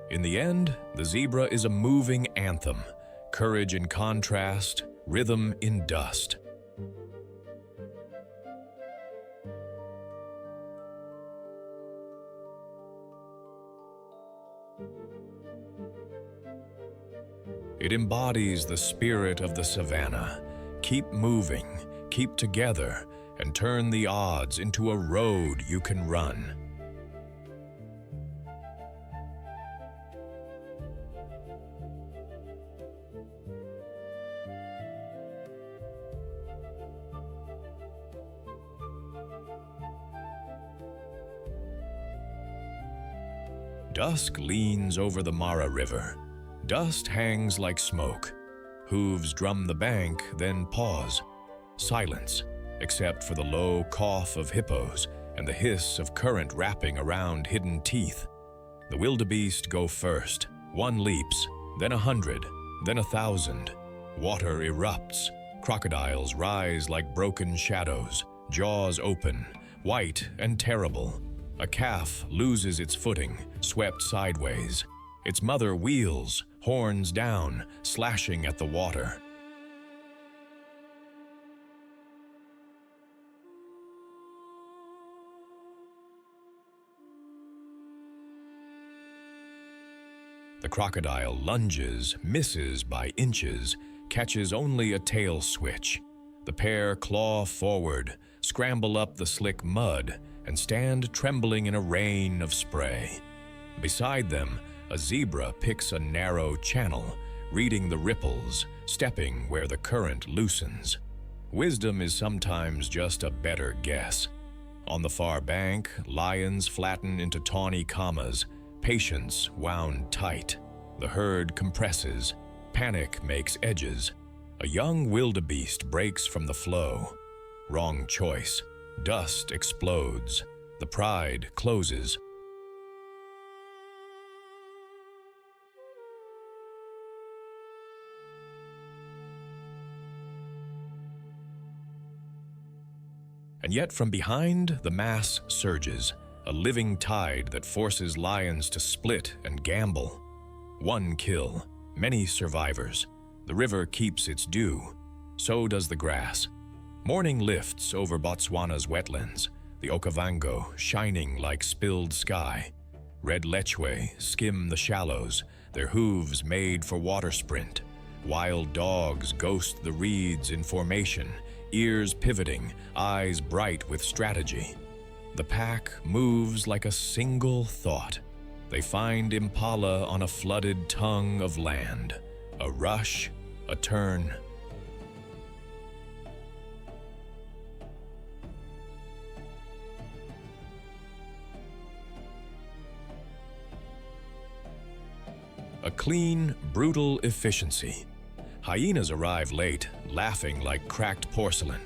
In the end, the zebra is a moving anthem, courage in contrast, rhythm in dust. It embodies the spirit of the savannah. Keep moving, keep together, and turn the odds into a road you can run. Dusk leans over the Mara River. Dust hangs like smoke. Hooves drum the bank, then pause. Silence, except for the low cough of hippos and the hiss of current wrapping around hidden teeth. The wildebeest go first. One leaps, then 100, then 1,000. Water erupts. Crocodiles rise like broken shadows, jaws open, white and terrible. A calf loses its footing, swept sideways. Its mother wheels, horns down, slashing at the water. The crocodile lunges, misses by inches, catches only a tail switch. The pair claw forward, scramble up the slick mud, and stand trembling in a rain of spray. Beside them, a zebra picks a narrow channel, reading the ripples, stepping where the current loosens. Wisdom is sometimes just a better guess. On the far bank, lions flatten into tawny commas, patience wound tight. The herd compresses, panic makes edges. A young wildebeest breaks from the flow. Wrong choice. Dust explodes. The pride closes. And yet from behind, the mass surges, a living tide that forces lions to split and gamble. One kill, many survivors. The river keeps its due. So does the grass. Morning lifts over Botswana's wetlands, the Okavango shining like spilled sky. Red lechwe skim the shallows, their hooves made for water sprint. Wild dogs ghost the reeds in formation, ears pivoting, eyes bright with strategy. The pack moves like a single thought. They find impala on a flooded tongue of land. A rush, a turn. A clean, brutal efficiency. Hyenas arrive late, laughing like cracked porcelain.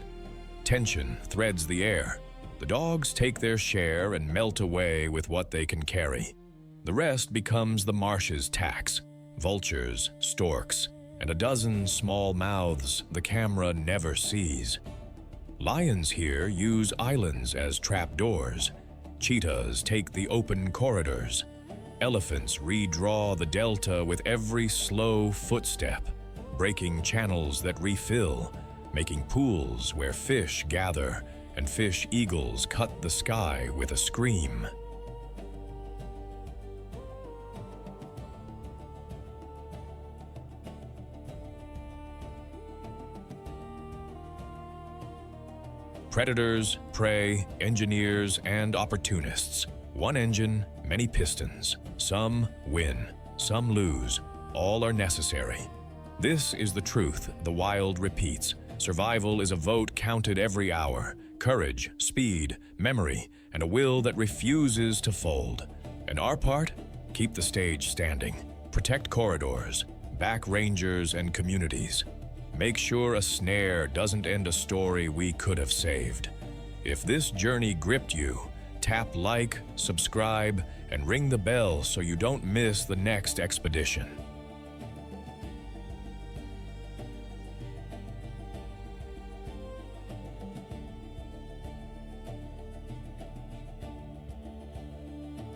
Tension threads the air. The dogs take their share and melt away with what they can carry. The rest becomes the marsh's tax. Vultures, storks, and a dozen small mouths the camera never sees. Lions here use islands as trapdoors. Cheetahs take the open corridors. Elephants redraw the delta with every slow footstep, breaking channels that refill, making pools where fish gather and fish eagles cut the sky with a scream. Predators, prey, engineers, and opportunists. One engine, many pistons. Some win, some lose. All are necessary. This is the truth the wild repeats. Survival is a vote counted every hour. Courage, speed, memory, and a will that refuses to fold. And our part? Keep the stage standing. Protect corridors, back rangers and communities. Make sure a snare doesn't end a story we could have saved. If this journey gripped you, tap like, subscribe, and ring the bell so you don't miss the next expedition.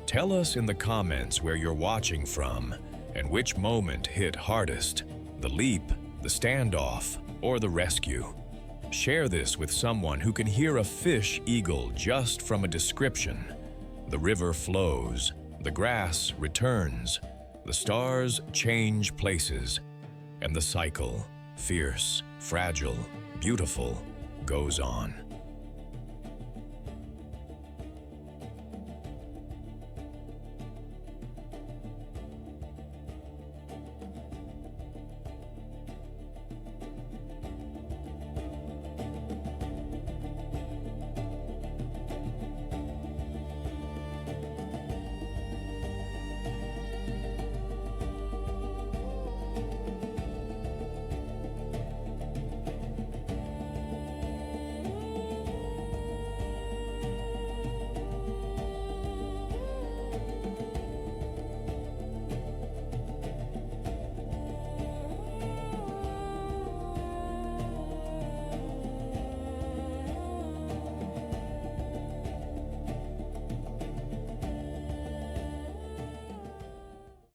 Tell us in the comments where you're watching from and which moment hit hardest, the leap, the standoff, or the rescue. Share this with someone who can hear a fish eagle just from a description. The river flows, the grass returns, the stars change places, And the cycle, fierce, fragile, beautiful, goes on.